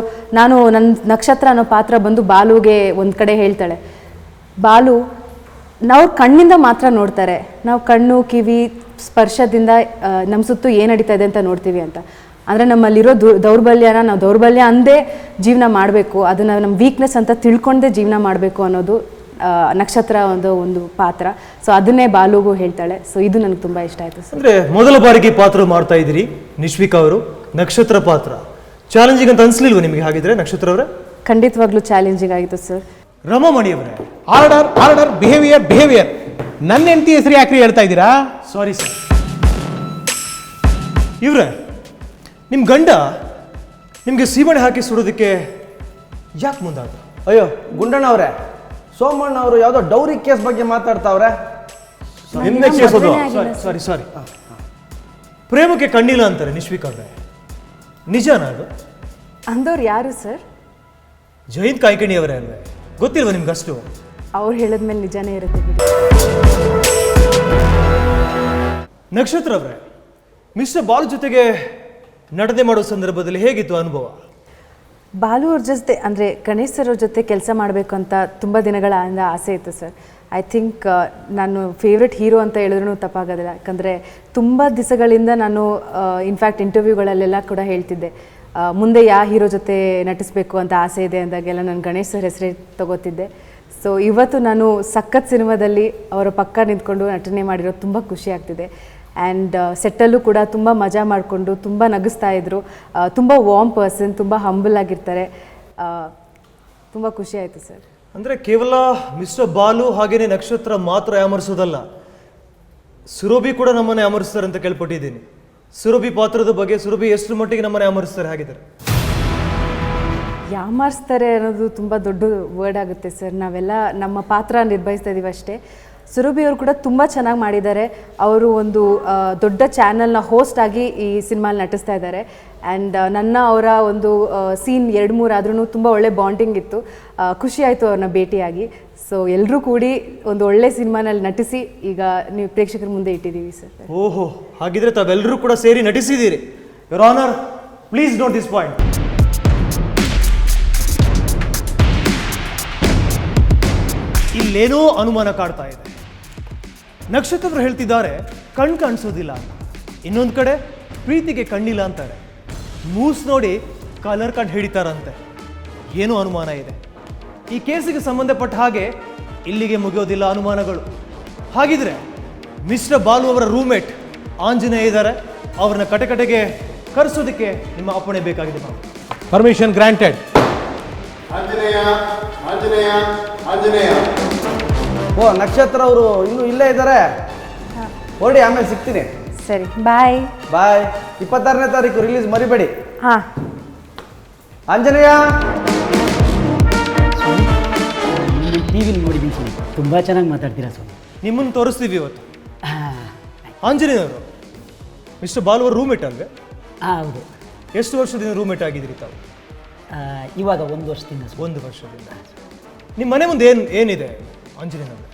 ನಾನು ನನ್ನ ನಕ್ಷತ್ರ ಅನ್ನೋ ಪಾತ್ರ ಬಂದು ಬಾಲುಗೆ ಒಂದು ಕಡೆ ಹೇಳ್ತಾಳೆ, ಬಾಲು ನಾವು ಕಣ್ಣಿಂದ ಮಾತ್ರ ನೋಡ್ತಾರೆ, ನಾವು ಕಣ್ಣು ಕಿವಿ ಸ್ಪರ್ಶದಿಂದ ನಮ್ಮ ಸುತ್ತು ಏನು ನಡೀತಾ ಇದೆ ಅಂತ ನೋಡ್ತೀವಿ ಅಂತ. ಅಂದರೆ ನಮ್ಮಲ್ಲಿರೋ ದೌರ್ಬಲ್ಯನ ನಾವು ದೌರ್ಬಲ್ಯ ಅಂದೇ ಜೀವನ ಮಾಡಬೇಕು, ಅದನ್ನು ನಮ್ಮ ವೀಕ್ನೆಸ್ ಅಂತ ತಿಳ್ಕೊಂಡೇ ಜೀವನ ಮಾಡಬೇಕು ಅನ್ನೋದು ನಕ್ಷತ್ರ ಒಂದು ಪಾತ್ರ. ಸೊ ಅದನ್ನೇ ಬಾಲುಗೂ ಹೇಳ್ತಾಳೆ. ಸೊ ಇದು ನನಗೆ ತುಂಬ ಇಷ್ಟ ಆಯಿತು ಸರ್. ಅಂದರೆ ಮೊದಲ ಬಾರಿಗೆ ಪಾತ್ರ ಮಾಡ್ತಾ ಇದ್ದೀರಿ ನಿಶ್ವಿಕಾ ಅವರು, ನಕ್ಷತ್ರ ಪಾತ್ರ ಚಾಲೆಂಜಿಂಗ್ ಅಂತ ಅನಿಸ್ಲಿಲ್ವ ನಿಮಗೆ? ಹಾಗಿದ್ರೆ ನಕ್ಷತ್ರ ಅವರೇ, ಖಂಡಿತವಾಗ್ಲೂ ಚಾಲೆಂಜಿಂಗ್ ಆಗಿತ್ತು ಸರ್. ರಮಾಮಣಿಯವರೇ, ಆರ್ಡರ್ ಆರ್ಡರ್, ಬಿಹೇವಿಯರ್ ಬಿಹೇವಿಯರ್. ನನ್ನ ಹೆಂಡತಿ ಹೆಸರು ಯಾಕ್ರಿ ಹೇಳ್ತಾ ಇದ್ದೀರಾ? Sorry sir. ಇವ್ರೆ, ನಿಮ್ಮ ಗಂಡ ನಿಮಗೆ ಸೀಮಣೆ ಹಾಕಿ ಸುಡೋದಕ್ಕೆ ಯಾಕೆ ಮುಂದಾದ್ರು? ಅಯ್ಯೋ ಗುಂಡಣ್ಣ ಅವರೇ, ಸೋಮಣ್ಣ ಅವರು ಯಾವುದೋ ಡೌರಿ ಕೇಸ್ ಬಗ್ಗೆ ಮಾತಾಡ್ತಾವ್ರೆ. ನಿನ್ನೆ ಮದ್ವೆನೇ ಕೇಸೋದು. ಆಗಿಲ್ಲ ಸಾರಿ ಸಾರಿ. ಪ್ರೇಮಕ್ಕೆ ಕಣ್ಣಿಲ್ಲ ಅಂತಾರೆ ನಿಶ್ವಿಕ್ ಅವ್ರೆ, ನಿಜನಾ ಅದು? ಅಂದವ್ರು ಯಾರು ಸರ್? ಜಯಂತ್ ಕಾಯ್ಕಿಣಿ ಅವರೇ ಅಲ್ವೇ? ಗೊತ್ತಿಲ್ವಾ ನಿಮ್ಗಷ್ಟು? ಅವ್ರು ಹೇಳಿದ್ಮೇಲೆ ನಿಜಾನೇ ಇರುತ್ತೆ ಬಿಡಿ. ನಕ್ಷತ್ರ ಅವರೇ, ಮಿಸ್ಟರ್ ಬಾಲ್ ಜೊತೆಗೆ ನಟನೆ ಮಾಡೋ ಸಂದರ್ಭದಲ್ಲಿ ಹೇಗಿತ್ತು ಅನುಭವ? ಬಾಲು ಅವ್ರ ಜೊತೆ ಅಂದರೆ ಗಣೇಶ್ ಸರ್ ಅವ್ರ ಜೊತೆ ಕೆಲಸ ಮಾಡಬೇಕು ಅಂತ ತುಂಬ ದಿನಗಳ ಆಸೆ ಇತ್ತು ಸರ್. ಐ ಥಿಂಕ್ ನಾನು ಫೇವ್ರೆಟ್ ಹೀರೋ ಅಂತ ಹೇಳಿದ್ರೂ ತಪ್ಪಾಗೋದಿಲ್ಲ. ಯಾಕಂದರೆ ತುಂಬ ದಿವಸಗಳಿಂದ ನಾನು ಇನ್ಫ್ಯಾಕ್ಟ್ ಇಂಟರ್ವ್ಯೂಗಳಲ್ಲೆಲ್ಲ ಕೂಡ ಹೇಳ್ತಿದ್ದೆ, ಮುಂದೆ ಯಾವ ಹೀರೋ ಜೊತೆ ನಟಿಸಬೇಕು ಅಂತ ಆಸೆ ಇದೆ ಅಂದಾಗೆಲ್ಲ ನಾನು ಗಣೇಶ್ ಸರ್ ಹೆಸರೇ ತಗೋತಿದ್ದೆ. ಸೊ ಇವತ್ತು ನಾನು ಸಖತ್ ಸಿನಿಮಾದಲ್ಲಿ ಅವರ ಪಕ್ಕ ನಿಂತ್ಕೊಂಡು ನಟನೆ ಮಾಡಿರೋದು ತುಂಬ ಖುಷಿ ಆಗ್ತಿದೆ. ಆ್ಯಂಡ್ ಸೆಟ್ಟಲ್ಲೂ ಕೂಡ ತುಂಬ ಮಜಾ ಮಾಡಿಕೊಂಡು ತುಂಬ ನಗಿಸ್ತಾ ಇದ್ರು. ತುಂಬ ವಾರ್ಮ್ ಪರ್ಸನ್, ತುಂಬ ಹಂಬಲ್ ಆಗಿರ್ತಾರೆ. ತುಂಬ ಖುಷಿ ಆಯಿತು ಸರ್. ಅಂದರೆ ಕೇವಲ ಮಿಸ್ಟರ್ ಬಾಲು ಹಾಗೇನೆ ನಕ್ಷತ್ರ ಮಾತ್ರ ಯಾಮರಿಸೋದಲ್ಲ, ಸುರಭಿ ಕೂಡ ನಮ್ಮನ್ನು ಯಾಮರಿಸ್ತಾರೆ ಅಂತ ಕೇಳ್ಪಟ್ಟಿದ್ದೀನಿ. ಸುರಭಿ ಪಾತ್ರದ ಬಗ್ಗೆ ಸುರಭಿ ಎಷ್ಟು ಮಟ್ಟಿಗೆ ನಮ್ಮನ್ನು ಯಾಮರಿಸ್ತಾರೆ ಹಾಗಿದ್ದಾರೆ? ಯಾಮಾರಿಸ್ತಾರೆ ಅನ್ನೋದು ತುಂಬ ದೊಡ್ಡ ವರ್ಡ್ ಆಗುತ್ತೆ ಸರ್. ನಾವೆಲ್ಲ ನಮ್ಮ ಪಾತ್ರ ನಿರ್ವಹಿಸ್ತಾ ಇದ್ದೀವಿ ಅಷ್ಟೇ. ಸುರಭಿ ಅವರು ಕೂಡ ತುಂಬ ಚೆನ್ನಾಗಿ ಮಾಡಿದ್ದಾರೆ. ಅವರು ಒಂದು ದೊಡ್ಡ ಚಾನಲ್ನ ಹೋಸ್ಟ್ ಆಗಿ ಈ ಸಿನಿಮಾಲಿ ನಟಿಸ್ತಾ ಇದ್ದಾರೆ. ಆ್ಯಂಡ್ ನನ್ನ ಅವರ ಒಂದು ಸೀನ್ 2-3 ಆದ್ರೂ ತುಂಬ ಒಳ್ಳೆ ಬಾಂಡಿಂಗ್ ಇತ್ತು. ಖುಷಿ ಆಯಿತು ಅವ್ರನ್ನ ಭೇಟಿಯಾಗಿ. ಸೊ ಎಲ್ಲರೂ ಕೂಡಿ ಒಂದು ಒಳ್ಳೆ ಸಿನಿಮಾನಲ್ಲಿ ನಟಿಸಿ ಈಗ ನೀವು ಪ್ರೇಕ್ಷಕರ ಮುಂದೆ ಇಟ್ಟಿದ್ದೀವಿ ಸರ್. ಓಹೋ, ಹಾಗಿದ್ರೆ ತಾವೆಲ್ಲರೂ ಕೂಡ ಸೇರಿ ನಟಿಸಿದ್ದೀರಿ. Your honour, please note this point. ಇಲ್ಲೇನೋ ಅನುಮಾನ ಕಾಡ್ತಾ ಇದೆ. ನಕ್ಷತ್ರರು ಹೇಳ್ತಿದ್ದಾರೆ ಕಣ್ ಕಾಣಿಸೋದಿಲ್ಲ ಅಂತ, ಇನ್ನೊಂದು ಕಡೆ ಪ್ರೀತಿಗೆ ಕಣ್ಣಿಲ್ಲ ಅಂತಾರೆ. ಮೂಸ್ ನೋಡಿ ಕಲರ್ ಕಂಡು ಹಿಡಿತಾರಂತೆ. ಏನೋ ಅನುಮಾನ ಇದೆ. ಈ ಕೇಸಿಗೆ ಸಂಬಂಧಪಟ್ಟ ಹಾಗೆ ಇಲ್ಲಿಗೆ ಮುಗಿಯೋದಿಲ್ಲ ಅನುಮಾನಗಳು. ಹಾಗಿದ್ರೆ ಮಿಸ್ಟರ್ ಬಾಲು ಅವರ ರೂಮ್ಮೇಟ್ ಆಂಜನೇಯ ಇದ್ದಾರೆ, ಅವ್ರನ್ನ ಕಟಕಟೆಗೆ ಕರೆಸೋದಕ್ಕೆ ನಿಮ್ಮ ಅಪ್ಪಣೆ ಬೇಕಾಗಿದೆ ನಾವು. Permission granted. ಆಂಜನೇಯ ಆಂಜನೇಯ ಆಂಜನೇಯ. ಓ, ನಕ್ಷತ್ರ ಅವರು ಇನ್ನೂ ಇಲ್ಲೇ ಇದ್ದಾರೆ. ಹೊರಡಿ, ಆಮೇಲೆ ಸಿಗ್ತೀನಿ. ಸರಿ, ಬಾಯ್. ಬಾಯ್. 26ನೇ ತಾರೀಕು ರಿಲೀಸ್, ಮರಿಬೇಡಿ. ಹಾಂ. ಆಂಜನೇಯ. ಟಿ ವಿಲಿ ನೋಡಿದ್ದೀನಿ ಸ್ವಾಮಿ, ತುಂಬ ಚೆನ್ನಾಗಿ ಮಾತಾಡ್ತೀರಾ ಸ್ವಾಮಿ. ನಿಮ್ಮನ್ನು ತೋರಿಸ್ತೀವಿ ಇವತ್ತು. ಆಂಜನೇಯವರು ಮಿಸ್ಟರ್ ಬಾಲು ಅವರ ರೂಮ್ಮೇಟ್ ಅಲ್ವೇ? ಹೌದು. ಎಷ್ಟು ವರ್ಷದಿಂದ ರೂಮ್ಮೇಟ್ ಆಗಿದ್ದೀರಿ ತಾವು? ಇವಾಗ 1 ವರ್ಷದಿಂದ ಸ್ವಾಮಿ. 1 ವರ್ಷದಿಂದ. ನಿಮ್ಮ ಮನೆ ಮುಂದೆ ಏನಿದೆ ಆಂಜನೇಯನವ್ರೆ?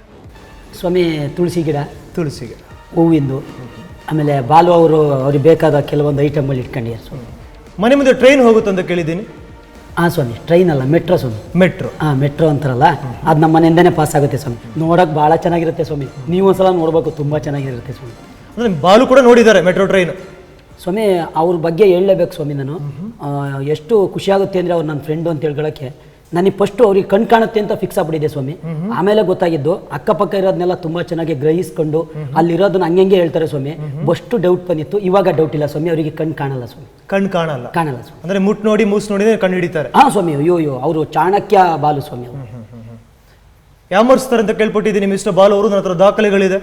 ಸ್ವಾಮಿ, ತುಳಸಿ ಗಿಡ, ತುಳಸಿಗೆ ಹೂವಿಂದು, ಆಮೇಲೆ ಬಾಲು ಅವರು ಅವ್ರಿಗೆ ಬೇಕಾದ ಕೆಲವೊಂದು ಐಟಮ್ಗಳು ಇಟ್ಕೊಂಡಿದ್ದಾರೆ ಸ್ವಾಮಿ. ಮನೆ ಮುಂದೆ ಟ್ರೈನ್ ಹೋಗುತ್ತೆ ಅಂತ ಕೇಳಿದ್ದೀನಿ. ಹಾಂ ಸ್ವಾಮಿ, ಟ್ರೈನ್ ಅಲ್ಲ, ಮೆಟ್ರೋ ಸ್ವಾಮಿ. ಮೆಟ್ರೋ? ಹಾಂ, ಮೆಟ್ರೋ ಅಂತಾರಲ್ಲ, ಅದು ನಮ್ಮ ಮನೆಯಿಂದನೇ ಪಾಸ್ ಆಗುತ್ತೆ ಸ್ವಾಮಿ. ನೋಡೋಕೆ ಭಾಳ ಚೆನ್ನಾಗಿರುತ್ತೆ ಸ್ವಾಮಿ. ನೀವು ಒಂದ್ಸಲ ನೋಡಬೇಕು, ತುಂಬ ಚೆನ್ನಾಗಿರುತ್ತೆ ಸ್ವಾಮಿ. ಅಂದರೆ ಬಾಲು ಕೂಡ ನೋಡಿದ್ದಾರೆ ಮೆಟ್ರೋ ಟ್ರೈನ್? ಸ್ವಾಮಿ, ಅವ್ರ ಬಗ್ಗೆ ಹೇಳಲೇಬೇಕು ಸ್ವಾಮಿ ನಾನು. ಎಷ್ಟು ಖುಷಿಯಾಗುತ್ತೆ ಅಂದರೆ ಅವ್ರು ನನ್ನ ಫ್ರೆಂಡು ಅಂತ ಹೇಳ್ಕೊಳ್ಳೋಕ್ಕೆ. ನನಗೆ ಫಸ್ಟು ಅವ್ರಿಗೆ ಕಣ್ ಕಾಣುತ್ತೆ ಅಂತ ಫಿಕ್ಸ್ ಆಗ್ಬಿಟ್ಟಿದೆ ಸ್ವಾಮಿ. ಆಮೇಲೆ ಗೊತ್ತಾಗಿದ್ದು ಅಕ್ಕಪಕ್ಕ ಇರೋದನ್ನೆಲ್ಲ ತುಂಬ ಚೆನ್ನಾಗಿ ಗ್ರಹಿಸ್ಕೊಂಡು ಅಲ್ಲಿರೋದನ್ನ ಹಂಗೆ ಹೇಳ್ತಾರೆ ಸ್ವಾಮಿ. ಫಸ್ಟು ಡೌಟ್ ಬಂದಿತ್ತು, ಇವಾಗ ಡೌಟ್ ಇಲ್ಲ ಸ್ವಾಮಿ. ಅವರಿಗೆ ಕಣ್ ಕಾಣಲ್ಲ ಸ್ವಾಮಿ. ಕಣ್ ಕಾಣಲ್ಲ? ಕಾಣಲ್ಲ ಸ್ವಾಮಿ. ಅಂದರೆ ಮುಟ್ ನೋಡಿ ಮೂಸ್ ನೋಡಿ ಕಣ್ಣು ಹಿಡಿತಾರೆ? ಹಾಂ ಸ್ವಾಮಿ. ಅಯ್ಯೋ, ಅವರು ಚಾಣಕ್ಯ ಬಾಲು ಸ್ವಾಮಿ. ಅವರು ಯಾಮರ್ಸ್ತಾರೆ ಅಂತ ಕೇಳ್ಪಟ್ಟಿದ್ದೀನಿ ಮಿಸ್ಟರ್ ಬಾಲು ಅವರು. ನನ್ನ ಹತ್ರ ದಾಖಲೆಗಳಿದೆ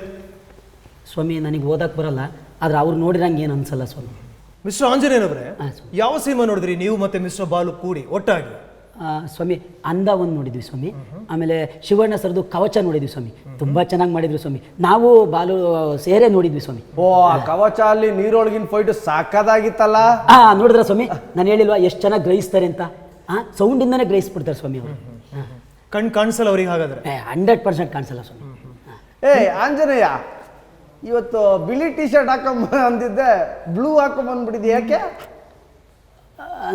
ಸ್ವಾಮಿ. ನನಗೆ ಓದಕ್ಕೆ ಬರಲ್ಲ, ಆದರೆ ಅವ್ರು ನೋಡಿದಂಗೆ ಏನು ಅನ್ಸಲ್ಲ ಸ್ವಾಮಿ. ಮಿಸ್ಟರ್ ಆಂಜನೇಯನವರೇ, ಹಾಂ ಸ್ವಾಮಿ. ಯಾವ ಸಿನಿಮಾ ನೋಡಿದ್ರಿ ನೀವು ಮತ್ತೆ ಮಿಸ್ಟರ್ ಬಾಲು ಕೂಡಿ ಒಟ್ಟಾಗಿ? ಸ್ವಾಮಿ, ಅಂದ ಒಂದು ನೋಡಿದ್ವಿ ಸ್ವಾಮಿ. ಆಮೇಲೆ ಶಿವಣ್ಣ ಸರ್ದು ಕವಚ ನೋಡಿದ್ವಿ ಸ್ವಾಮಿ. ತುಂಬ ಚೆನ್ನಾಗಿ ಮಾಡಿದ್ರು ಸ್ವಾಮಿ. ನಾವು ಬಾಲು ಸೇರೇ ನೋಡಿದ್ವಿ ಸ್ವಾಮಿ. ಓ, ಆ ಕವಚ ಅಲ್ಲಿ ನೀರೊಳಗಿನ ಫೈಟ್ ಸಾಕಾದಾಗಿತ್ತಲ್ಲ. ನೋಡಿದ್ರ ಸ್ವಾಮಿ, ನಾನು ಹೇಳಿಲ್ವಾ ಎಷ್ಟು ಚೆನ್ನಾಗಿ ಗ್ರಹಿಸ್ತಾರೆ ಅಂತ. ಸೌಂಡಿಂದನೇ ಗ್ರಹಿಸ್ಬಿಡ್ತಾರೆ ಸ್ವಾಮಿ ಅವರು. ಕಣ್ ಕಾಣಿಸಲ್ಲ ಅವ್ರಿಗೆ ಹಾಗಾದ್ರೆ? 100% ಕಾಣಿಸಲ್ಲ ಸ್ವಾಮಿ. ಏ ಆಂಜನೇಯ, ಇವತ್ತು ಬಿಳಿ ಟಿ ಶರ್ಟ್ ಹಾಕೊಂಬ ಅಂದಿದ್ದೆ, ಬ್ಲೂ ಹಾಕೊಂಬಂದ್ಬಿಟ್ಟಿದ್ದೆ, ಯಾಕೆ?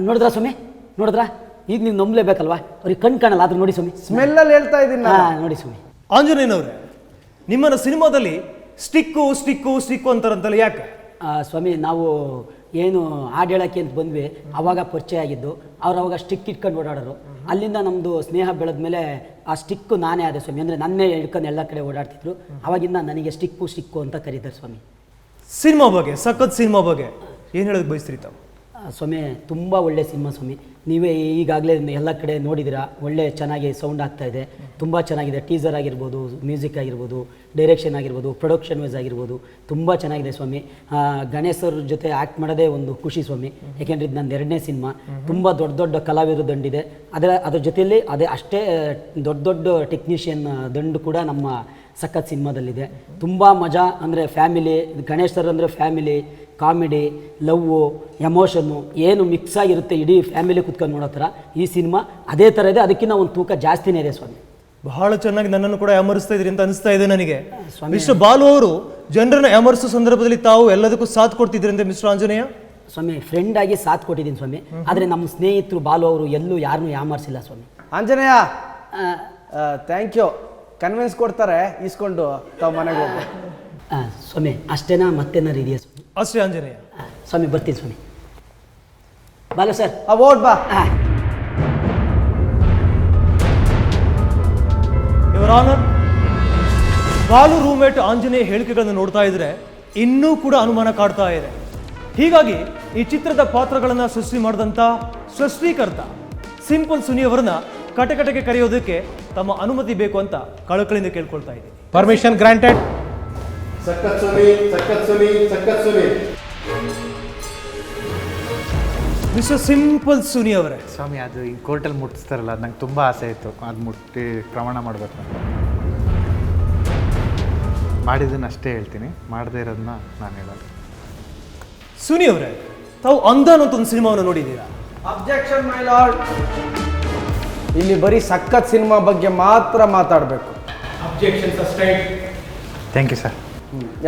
ನೋಡಿದ್ರ ಸ್ವಾಮಿ, ನೋಡಿದ್ರ? ಈಗ ನೀವು ನಂಬಲೇಬೇಕಲ್ವಾ, ಅವ್ರಿಗೆ ಕಣ್ ಕಾಣಲ್ಲ, ಆದ್ರೂ ನೋಡಿ ಸ್ವಾಮಿ. ಸ್ಮೆಲ್ಲಲ್ಲಿ ಹೇಳ್ತಾ ಇದ್ದೀನಿ. ನೋಡಿ ಸ್ವಾಮಿ. ಆಂಜನೇಯನವ್ರೆ, ನಿಮ್ಮನ್ನ ಸಿನಿಮಾದಲ್ಲಿ ಸ್ಟಿಕ್ಕು ಸ್ಟಿಕ್ಕು ಸ್ಟಿಕ್ಕು ಅಂತಾರಂತಲ್ಲ, ಯಾಕೆ? ಸ್ವಾಮಿ, ನಾವು ಏನು ಹಾಡು ಹೇಳೋಕ್ಕೆ ಅಂತ ಬಂದ್ವಿ, ಆವಾಗ ಪರಿಚಯ ಆಗಿದ್ದು. ಅವ್ರು ಅವಾಗ ಸ್ಟಿಕ್ ಇಟ್ಕೊಂಡು ಓಡಾಡೋರು. ಅಲ್ಲಿಂದ ನಮ್ಮದು ಸ್ನೇಹ ಬೆಳೆದ್ಮೇಲೆ ಆ ಸ್ಟಿಕ್ಕು ನಾನೇ ಆದೆ ಸ್ವಾಮಿ. ಅಂದರೆ ನನ್ನೇ ಹಿಡ್ಕೊಂಡು ಎಲ್ಲ ಕಡೆ ಓಡಾಡ್ತಿದ್ರು. ಅವಾಗಿಂದ ನನಗೆ ಸ್ಟಿಕ್ಕು ಸ್ಟಿಕ್ಕು ಅಂತ ಕರೀತಾರೆ ಸ್ವಾಮಿ. ಸಿನಿಮಾ ಬಗ್ಗೆ, ಸಖತ್ ಸಿನಿಮಾ ಬಗ್ಗೆ ಏನು ಹೇಳೋದು ಬಯಸ್ತೀರಿ ತಾವು? ಸ್ವಾಮಿ, ತುಂಬ ಒಳ್ಳೆ ಸಿನಿಮಾ ಸ್ವಾಮಿ. ನೀವೇ ಈಗಾಗಲೇ ಎಲ್ಲ ಕಡೆ ನೋಡಿದ್ದೀರಾ, ಒಳ್ಳೆ ಚೆನ್ನಾಗಿ ಸೌಂಡ್ ಆಗ್ತಾ ಇದೆ, ತುಂಬ ಚೆನ್ನಾಗಿದೆ. ಟೀಸರ್ ಆಗಿರ್ಬೋದು, ಮ್ಯೂಸಿಕ್ ಆಗಿರ್ಬೋದು, ಡೈರೆಕ್ಷನ್ ಆಗಿರ್ಬೋದು, ಪ್ರೊಡಕ್ಷನ್ ವೈಸ್ ಆಗಿರ್ಬೋದು ತುಂಬ ಚೆನ್ನಾಗಿದೆ ಸ್ವಾಮಿ. ಗಣೇಶ್ ಅವ್ರ ಜೊತೆ ಆ್ಯಕ್ಟ್ ಮಾಡೋದೇ ಒಂದು ಖುಷಿ ಸ್ವಾಮಿ. ಯಾಕೆಂದರೆ ಇದು ನನ್ನ 2ನೇ ಸಿನಿಮಾ. ತುಂಬ ದೊಡ್ಡ ದೊಡ್ಡ ಕಲಾವಿದರು ದಂಡಿದೆ, ಅದ್ರ ಜೊತೆಯಲ್ಲಿ ಅಷ್ಟೇ ದೊಡ್ಡ ಟೆಕ್ನಿಷಿಯನ್ ದಂಡು ಕೂಡ ನಮ್ಮ ಸಖತ್ ಸಿನಿಮಾದಲ್ಲಿದೆ. ತುಂಬ ಮಜಾ. ಅಂದರೆ ಫ್ಯಾಮಿಲಿ, ಗಣೇಶ್ ಸರ್ ಅಂದರೆ ಫ್ಯಾಮಿಲಿ, ಕಾಮಿಡಿ, ಲವ್ವು, ಎಮೋಷನ್ನು ಏನು ಮಿಕ್ಸ್ ಆಗಿರುತ್ತೆ, ಇಡೀ ಫ್ಯಾಮಿಲಿ ಕುತ್ಕೊಂಡು ನೋಡೋ ಥರ ಈ ಸಿನಿಮಾ ಅದೇ ಥರ ಇದೆ. ಅದಕ್ಕಿಂತ ಒಂದು ತೂಕ ಜಾಸ್ತಿನೇ ಇದೆ ಸ್ವಾಮಿ. ಬಹಳ ಚೆನ್ನಾಗಿ ನನ್ನನ್ನು ಕೂಡ ಯಾಮರಿಸ್ತಾ ಇದ್ರಿ ಅಂತ ಅನಿಸ್ತಾ ಇದೆ ನನಗೆ. ಮಿಸ್ಟರ್ ಬಾಲು ಅವರು ಜನರನ್ನ ಯಾಮರಿಸೋ ಸಂದರ್ಭದಲ್ಲಿ ತಾವು ಎಲ್ಲದಕ್ಕೂ ಸಾಥ್ ಕೊಡ್ತಿದ್ರಂತೆ ಮಿಸ್ಟರ್ ಆಂಜನೇಯ. ಸ್ವಾಮಿ, ಫ್ರೆಂಡ್ ಆಗಿ ಸಾಥ್ ಕೊಟ್ಟಿದ್ದೀನಿ ಸ್ವಾಮಿ. ಆದರೆ ನಮ್ಮ ಸ್ನೇಹಿತರು ಬಾಲು ಅವರು ಎಲ್ಲೂ ಯಾರನ್ನೂ ಯಾಮರಿಸಿಲ್ಲ ಸ್ವಾಮಿ. Anjaneya thank you. ಕನ್ವಿನ್ಸ್ ಕೊಡ್ತಾರೆ, ಇಸ್ಕೊಂಡು ತಾವು ಮನೆಗೆ ಹೋಗ್ಬೇಕು. ಸ್ವಾಮಿ ಅಷ್ಟೇನಾ ಮತ್ತೇನಾರು ಇದೆಯಾ ಸ್ವಾಮಿ? ಅಷ್ಟೇ ಆಂಜನೇಯ. ಸ್ವಾಮಿ ಬರ್ತೀನಿ ಸ್ವಾಮಿ. ಬಾಲು ಸರ್ ಓಟ್ ಬಾ. Your honour, Balu roommate Anjaneya ಹೇಳಿಕೆಗಳನ್ನು ನೋಡ್ತಾ ಇದ್ರೆ ಇನ್ನೂ ಕೂಡ ಅನುಮಾನ ಕಾಡ್ತಾ ಇದೆ. ಹೀಗಾಗಿ ಈ ಚಿತ್ರದ ಪಾತ್ರಗಳನ್ನು ಸೃಷ್ಟಿ ಮಾಡಿದಂಥ ಸೃಷ್ಟಿಕರ್ತ ಸಿಂಪಲ್ ಸುನಿ ಅವರನ್ನ ಕಟಕಟೆಗೆ ಕರೆಯೋದಕ್ಕೆ ತಮ್ಮ ಅನುಮತಿ ಬೇಕು ಅಂತ ಕಳಕಳಿಯಿಂದ ಕೇಳ್ಕೊಳ್ತಾ ಇದ್ದೀನಿ. Permission granted. ಸಖತ್ ಸುನಿ, ಸಖತ್ ಸುನಿ, ಸಖತ್ ಸುನಿ. ಮಿಸ್ಟರ್ ಸಿಂಪಲ್ ಸುನಿ ಅವರೇ, ಸ್ವಾಮಿ, ಅದು ಈ ಕೋರ್ಟಲ್ಲಿ ಮುಟ್ಟಿಸ್ತಾರಲ್ಲ, ಅದು ನಂಗೆ ತುಂಬ ಆಸೆ ಇತ್ತು. ಅದು ಮುಟ್ಟಿ ಪ್ರಮಾಣ ಮಾಡಬೇಕು ಅಂತ. ಮಾಡಿದ್ದನ್ನು ಅಷ್ಟೇ ಹೇಳ್ತೀನಿ, ಮಾಡದೇ ಇರೋದನ್ನ ನಾನು ಹೇಳೋದು. ಸುನಿ ಅವರೇ, ತಾವು ಅಂಧ ಅನ್ನೋ ಒಂದು ಸಿನಿಮಾವನ್ನು ನೋಡಿದ್ದೀರಾ? Objection my lord. ಇಲ್ಲಿ ಬರೀ ಸಖತ್ ಸಿನಿಮಾ ಬಗ್ಗೆ ಮಾತ್ರ ಮಾತಾಡಬೇಕು. Objection sustained. Thank you sir.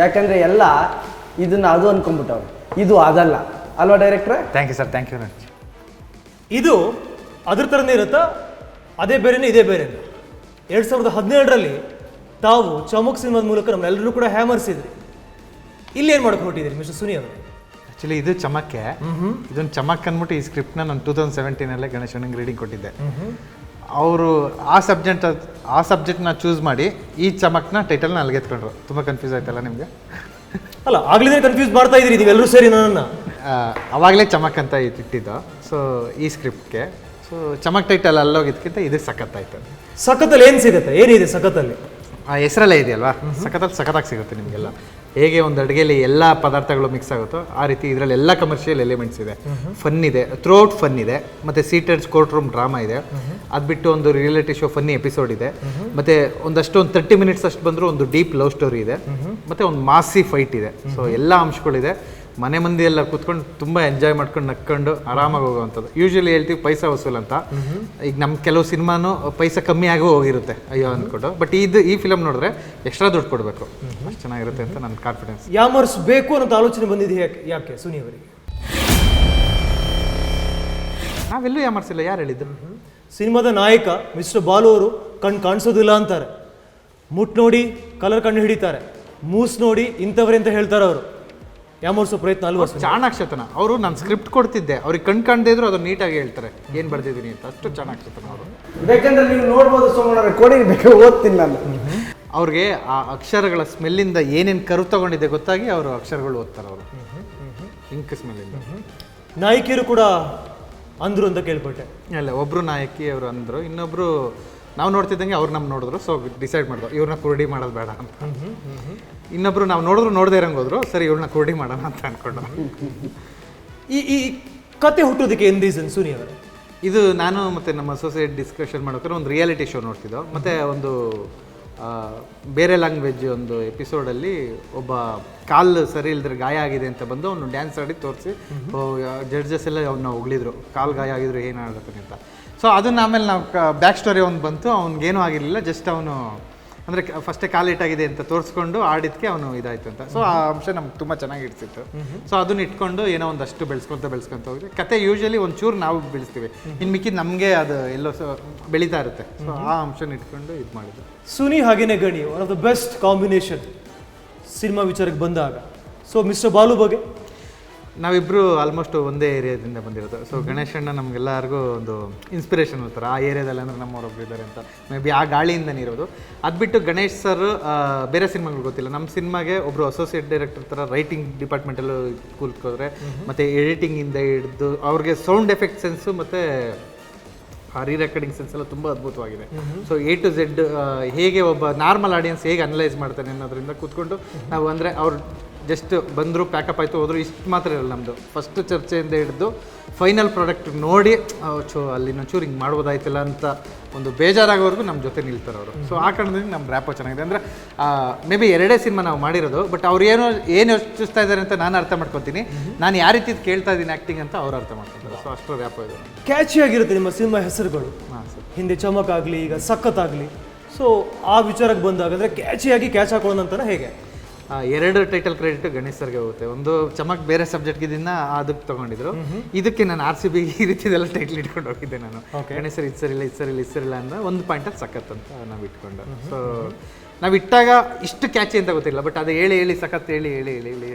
ಯಾಕಂದ್ರೆ ಎಲ್ಲ ಇದನ್ನ ಅದು ಅನ್ಕೊಂಡ್ಬಿಟ್ಟವ್ರು, ಇದು ಅದಲ್ಲ ಅಲ್ವಾ ಡೈರೆಕ್ಟ್ರೆ? Thank you sir, thank you. ಇದು ಅದ್ರ ಥರನೇ ಇರುತ್ತಾ, ಅದೇ ಬೇರೆನೇ ಇದೇ ಬೇರೆನೇ? 2017ರಲ್ಲಿ ತಾವು ಚಮಕ್ ಸಿನಿಮಾದ ಮೂಲಕ ನಮ್ಮೆಲ್ಲರೂ ಕೂಡ ಹ್ಯಾಮರ್ಸಿದ್ರಿ. ಇಲ್ಲಿ ಏನು ಮಾಡಕ್ಕೆ ಹೊರಟಿದ್ದೀರಿ ಮಿಸ್ಟರ್ ಸುನಿ ಅವರೇ? ಆ್ಯಕ್ಚುಲಿ ಇದು ಚಮಕ್ಕೆ. ಇದೊಂದು ಚಮಕ್ ಅಂದ್ಬಿಟ್ಟು ಈ ಸ್ಕ್ರಿಪ್ಟ್ನ ನಾನು 2017 ಗಣೇಶನಿಗೆ ರೀಡಿಂಗ್ ಕೊಟ್ಟಿದ್ದೆ. ಅವರು ಆ ಸಬ್ಜೆಕ್ಟ್ನ ಚೂಸ್ ಮಾಡಿ ಈ ಚಮಕ್ನ ಟೈಟಲ್ನ ಅಲ್ಲಿಗೆ ಎತ್ಕೊಂಡ್ರು. ತುಂಬ ಕನ್ಫ್ಯೂಸ್ ಆಯ್ತಲ್ಲ ನಿಮಗೆ? ಅಲ್ಲ, ಆಗ್ಲಿಂದ ಕನ್ಫ್ಯೂಸ್ ಮಾಡ್ತಾ ಇದ್ದೀರಿ ನೀವೆಲ್ಲರೂ ಸೇರಿ ನನ್ನನ್ನು. ಅವಾಗಲೇ ಚಮಕ್ ಅಂತ ಇಟ್ಟಿದ್ದು. ಸೊ ಈ ಸ್ಕ್ರಿಪ್ಟ್ಗೆ ಚಮಕ್ ಟೈಟಲ್ ಅಲ್ಲೋಗಿದ್ಕಿಂತ ಇದು ಸಖತ್ತಾಯ್ತು. ಸಖತ್ತಲ್ಲಿ ಏನು ಸಿಗುತ್ತೆ? ಏನಿದೆ ಸಖತ್ತಲ್ಲಿ? ಆ ಹೆಸರಲ್ಲೇ ಇದೆಯಲ್ವಾ, ಸಖತ್ತಲ್ಲಿ ಸಖತ್ತಾಗಿ ಸಿಗುತ್ತೆ ನಿಮಗೆಲ್ಲ. ಹೇಗೆ ಒಂದು ಅಡುಗೆಯಲ್ಲಿ ಎಲ್ಲ ಪದಾರ್ಥಗಳು ಮಿಕ್ಸ್ ಆಗುತ್ತೋ ಆ ರೀತಿ ಇದರಲ್ಲಿ ಎಲ್ಲ ಕಮರ್ಷಿಯಲ್ ಎಲಿಮೆಂಟ್ಸ್ ಇದೆ. ಫನ್ ಇದೆ, ಥ್ರೂಔಟ್ ಫನ್ ಇದೆ. ಮತ್ತು ಸೀಟೆಡ್ಸ್ ಕೋರ್ಟ್ ರೂಮ್ ಡ್ರಾಮಾ ಇದೆ. ಅದು ಬಿಟ್ಟು ಒಂದು ರಿಯಾಲಿಟಿ ಶೋ ಫನ್ನಿ ಎಪಿಸೋಡ್ ಇದೆ. ಮತ್ತು ಒಂದು 30 ಮಿನಿಟ್ಸ್ ಅಷ್ಟು ಬಂದರೂ ಒಂದು ಡೀಪ್ ಲವ್ ಸ್ಟೋರಿ ಇದೆ. ಮತ್ತು ಒಂದು ಮಾಸಿ ಫೈಟ್ ಇದೆ. ಸೊ ಎಲ್ಲ ಅಂಶಗಳಿದೆ. ಮನೆ ಮಂದಿ ಎಲ್ಲ ಕೂತ್ಕೊಂಡು ತುಂಬ ಎಂಜಾಯ್ ಮಾಡ್ಕೊಂಡು ನಕ್ಕೊಂಡು ಆರಾಮಾಗಿ ಹೋಗುವಂಥದ್ದು. ಯೂಶ್ವಲಿ ಹೇಳ್ತೀವಿ ಪೈಸಾ ವಸೂಲ್ ಅಂತ. ಈಗ ನಮ್ಮ ಕೆಲವು ಸಿನಿಮಾನು ಪೈಸಾ ಕಮ್ಮಿ ಆಗೋ ಹೋಗಿರುತ್ತೆ ಅಯ್ಯೋ ಅಂದ್ಕೊಂಡು. ಬಟ್ ಈ ಫಿಲಮ್ ನೋಡಿದ್ರೆ ಎಕ್ಸ್ಟ್ರಾ ದುಡ್ಡು ಕೊಡಬೇಕು, ಅಷ್ಟು ಚೆನ್ನಾಗಿರುತ್ತೆ ಅಂತ ನನ್ನ ಕಾನ್ಫಿಡೆನ್ಸ್. ಯಾಮರ್ಸ್ ಬೇಕು ಅನ್ನೋ ಆಲೋಚನೆ ಬಂದಿದೆ ಯಾಕೆ ಸುನಿ ಅವರಿಗೆ? ನಾವೆಲ್ಲೂ ಯಾಮರ್ಸಿಲ್ಲ. ಯಾರು ಹೇಳಿದ್ದು? ಸಿನಿಮಾದ ನಾಯಕ ಮಿಸ್ಟರ್ ಬಾಲು ಅವರು ಕಾಣಿಸೋದಿಲ್ಲ ಅಂತಾರೆ, ಮುಟ್ ನೋಡಿ ಕಲರ್ ಕಣ್ಣು ಹಿಡಿತಾರೆ, ಮೂಸ್ ನೋಡಿ ಇಂಥವ್ರೆ ಅಂತ ಹೇಳ್ತಾರೆ ಅವರು. ಯಾಮರ್ಸೋ ಪ್ರಯತ್ನ ಅಲ್ವಾ? ಚಾಣಾಕ್ಷತನ. ಅವರು ನಾನು ಸ್ಕ್ರಿಪ್ಟ್ ಕೊಡ್ತಿದ್ದೆ, ಅವ್ರಿಗೆ ಕಾಣದೇ ಇದ್ರು ಅದನ್ನು ನೀಟಾಗಿ ಹೇಳ್ತಾರೆ ಏನು ಬರ್ದಿದ್ದೀನಿ ಅಂತ. ಅಷ್ಟು ಚಾಣಾಕ್ಷತನ ಅವರು. ಬೇಕಂದ್ರೆ ನೀವು ನೋಡ್ಬೋದು ಸೋಮಣ್ಣ, ಕೊಡಿ ಬೇಕು, ಓದ್ತೀನಿ ನಾನು. ಅವ್ರಿಗೆ ಆ ಅಕ್ಷರಗಳ ಸ್ಮೆಲ್ಲಿಂದ ಏನೇನು ಕರು ತಗೊಂಡಿದೆ ಗೊತ್ತಾಗಿ ಅವರು ಅಕ್ಷರಗಳು ಓದ್ತಾರೆ. ಅವರು ಇಂಕ್ ಸ್ಮೆಲ್ಲಿಂದ. ನಾಯಕಿಯರು ಕೂಡ ಅಂದ್ರು ಅಂತ ಕೇಳ್ಪಟ್ಟೆ. ಅಲ್ಲ, ಒಬ್ಬರು ನಾಯಕಿ ಅವರು ಅಂದರು, ಇನ್ನೊಬ್ಬರು ನಾವು ನೋಡ್ತಿದ್ದಂಗೆ ಅವ್ರು ನಮ್ಮ ನೋಡಿದ್ರು. ಸೊ ಡಿಸೈಡ್ ಮಾಡಿದ್ರು ಇವ್ರನ್ನ ಕುರುಡಿ ಮಾಡೋದು ಬೇಡ ಅಂತ. ಇನ್ನೊಬ್ರು ನಾವು ನೋಡದೇ ಇರಂಗೆ ಹೋದ್ರು, ಸರಿ ಇವ್ರನ್ನ ಕುರುಡಿ ಮಾಡೋಣ ಅಂತ ಅನ್ಕೊಂಡು. ಈ ಕತೆ ಹುಟ್ಟೋದಕ್ಕೆ ಏನು ರೀಸನ್ ಸುನಿ ಅವರೇ? ಇದು ನಾನು ಮತ್ತು ನಮ್ಮ ಅಸೋಸಿಯೇಟ್ ಡಿಸ್ಕಷನ್ ಮಾಡೋಕೆ ಒಂದು ರಿಯಾಲಿಟಿ ಶೋ ನೋಡ್ತಿದ್ದೋ. ಮತ್ತು ಒಂದು ಬೇರೆ ಲ್ಯಾಂಗ್ವೇಜ್ ಒಂದು ಎಪಿಸೋಡಲ್ಲಿ ಒಬ್ಬ ಕಾಲು ಸರಿ ಇಲ್ದ್ರೆ ಗಾಯ ಆಗಿದೆ ಅಂತ ಬಂದು ಅವನು ಡ್ಯಾನ್ಸ್ ಆಡಿ ತೋರಿಸಿ ಜಡ್ಜಸ್ ಎಲ್ಲ ಅವನ್ನ ಹೊಗಳಿದ್ರು, ಕಾಲು ಗಾಯ ಆಗಿದ್ರು ಏನು ಆಡ್ತಾನೆ ಅಂತ. ಸೊ ಅದನ್ನು ಆಮೇಲೆ ನಾವು ಬ್ಯಾಕ್ ಸ್ಟೋರಿ ಅವ್ನು ಬಂತು, ಅವ್ನಿಗೇನೂ ಆಗಿರಲಿಲ್ಲ, ಜಸ್ಟ್ ಅವನು ಅಂದರೆ ಫಸ್ಟೇ ಕಾಲು ಇಟ್ಟಾಗಿದೆ ಅಂತ ತೋರಿಸ್ಕೊಂಡು ಆಡಿದ್ದಕ್ಕೆ ಅವನು ಇದಾಯ್ತು ಅಂತ. ಸೊ ಆ ಅಂಶ ನಮ್ಗೆ ತುಂಬ ಚೆನ್ನಾಗಿ ಇಡ್ಸಿತ್ತು. ಸೊ ಅದನ್ನ ಇಟ್ಕೊಂಡು ಏನೋ ಒಂದಷ್ಟು ಬೆಳೆಸ್ಕೊತ ಹೋಗಿದೆ. ಕತೆ ಯೂಶ್ವಲಿ ಒಂಚೂರು ನಾವು ಬೆಳೆಸ್ತೀವಿ, ಇನ್ನು ಮಿಕ್ಕಿದ್ದು ನಮಗೆ ಅದು ಎಲ್ಲೋ ಬೆಳೀತಾ ಇರುತ್ತೆ. ಸೊ ಆ ಅಂಶನ ಇಟ್ಕೊಂಡು ಇದು ಮಾಡಿದ್ದು. ಸುನಿ ಹಾಗೇನೆ ಗಣಿ one of the best combination cinema ವಿಚಾರಕ್ಕೆ ಬಂದಾಗ. ಸೊ ಮಿಸ್ಟರ್ ಬಾಲು ಬಗ್ಗೆ ನಾವಿಬ್ಬರು ಆಲ್ಮೋಸ್ಟ್ ಒಂದೇ ಏರಿಯಾದಿಂದ ಬಂದಿರೋದು. ಸೊ ಗಣೇಶಣ್ಣ ನಮಗೆಲ್ಲರಿಗೂ ಒಂದು ಇನ್ಸ್ಪಿರೇಷನ್ ಥರ ಆ ಏರಿಯಾದಲ್ಲಿ ಅಂದರೆ ನಮ್ಮವರೊಬ್ರು ಇದ್ದಾರೆ ಅಂತ ಮೇ ಬಿ ಆ ಗಾಳಿಯಿಂದನೇ ಇರೋದು. ಅದು ಬಿಟ್ಟು ಗಣೇಶ್ ಸರ್ ಬೇರೆ ಸಿನಿಮಾಗಳು ಗೊತ್ತಿಲ್ಲ, ನಮ್ಮ ಸಿನಿಮಾಗೆ ಒಬ್ಬರು ಅಸೋಸಿಯೇಟ್ ಡೈರೆಕ್ಟರ್ ಥರ ರೈಟಿಂಗ್ ಡಿಪಾರ್ಟ್ಮೆಂಟಲ್ಲೂ ಕೂತ್ಕೋದ್ರೆ, ಮತ್ತು ಎಡಿಟಿಂಗಿಂದ ಹಿಡಿದು ಅವ್ರಿಗೆ ಸೌಂಡ್ ಎಫೆಕ್ಟ್ ಸೆನ್ಸು ಮತ್ತು ರೆಕಾರ್ಡಿಂಗ್ ಸೆನ್ಸ್ ಎಲ್ಲ ತುಂಬ ಅದ್ಭುತವಾಗಿದೆ. ಸೊ A to Z ಹೇಗೆ ಒಬ್ಬ ನಾರ್ಮಲ್ ಆಡಿಯನ್ಸ್ ಹೇಗೆ ಅನಲೈಸ್ ಮಾಡ್ತಾನೆ ಅನ್ನೋದ್ರಿಂದ ಕೂತ್ಕೊಂಡು ನಾವು ಅಂದರೆ ಅವ್ರು ಜಸ್ಟ್ ಬಂದರು ಪ್ಯಾಕಪ್ ಆಯಿತು ಹೋದ್ರು ಇಷ್ಟು ಮಾತ್ರ ಇರಲ್ಲ ನಮ್ಮದು. ಫಸ್ಟ್ ಚರ್ಚೆಯಿಂದ ಹಿಡಿದು ಫೈನಲ್ ಪ್ರಾಡಕ್ಟ್ ನೋಡಿ ಅಲ್ಲಿ ಒಂಚೂರು ಹಿಂಗೆ ಮಾಡ್ಬೋದಾಯ್ತಿಲ್ಲ ಅಂತ ಒಂದು ಬೇಜಾರಾಗೋವರೆಗೂ ನಮ್ಮ ಜೊತೆ ನಿಲ್ತಾರೆ ಅವರು. ಸೊ ಆ ಕಾರಣದಿಂದ ನಮ್ಮ ರ್ಯಾಪೋ ಚೆನ್ನಾಗಿದೆ. ಅಂದರೆ ಮೇ ಬಿ 2 ಸಿನಿಮಾ ನಾವು ಮಾಡಿರೋದು, ಬಟ್ ಅವ್ರು ಏನು ಯೋಚಿಸ್ತಾ ಇದ್ದಾರೆ ಅಂತ ನಾನು ಅರ್ಥ ಮಾಡ್ಕೊತೀನಿ, ನಾನು ಯಾವ ರೀತಿ ಕೇಳ್ತಾ ಇದ್ದೀನಿ ಆ್ಯಕ್ಟಿಂಗ್ ಅಂತ ಅವ್ರು ಅರ್ಥ ಮಾಡ್ಕೊತಾರೆ. ಸೊ ಅಷ್ಟು ರ್ಯಾಪೋ ಇದೆ. ಕ್ಯಾಚಿ ಆಗಿರುತ್ತೆ ನಿಮ್ಮ ಸಿನಿಮಾ ಹೆಸರುಗಳು. ಹಿಂದೆ ಚಮಕ್ ಆಗಲಿ, ಈಗ ಸಖತ್ ಆಗಲಿ. ಸೊ ಆ ವಿಚಾರಕ್ಕೆ ಬಂದಾಗ ಅಂದರೆ ಕ್ಯಾಚಿಯಾಗಿ ಕ್ಯಾಚ್ ಹಾಕೊಳ್ಳೋಣ ಅಂತಾನೆ ಹೇಗೆ? 2 ಟೈಟಲ್ ಕ್ರೆಡಿಟ್ ಗಣೇಶ್ ಸರ್ಗೆ ಹೋಗುತ್ತೆ. ಒಂದು ಚಮಕ್ ಬೇರೆ ಸಬ್ಜೆಕ್ಟ್ಗಿನ್ನ ಅದಕ್ಕೆ ತೊಗೊಂಡಿದ್ರು, ಇದಕ್ಕೆ ನಾನು RCB ಈ ರೀತಿದೆಲ್ಲ ಟೈಟ್ಲ್ ಇಟ್ಕೊಂಡು ಹೋಗಿದ್ದೆ ನಾನು. ಗಣೇಶ್ ಸರ್ ಇದು ಸರಿಲ್ಲ ಅಂದ ಒಂದು ಪಾಯಿಂಟಲ್ಲಿ ಸಖತ್ ಅಂತ ನಾವು ಇಟ್ಕೊಂಡು. ಸೊ ನಾವು ಇಟ್ಟಾಗ ಇಷ್ಟು ಕ್ಯಾಚಿ ಅಂತ ಗೊತ್ತಿಲ್ಲ, ಬಟ್ ಅದು ಹೇಳಿ ಸಖತ್ ಹೇಳಿ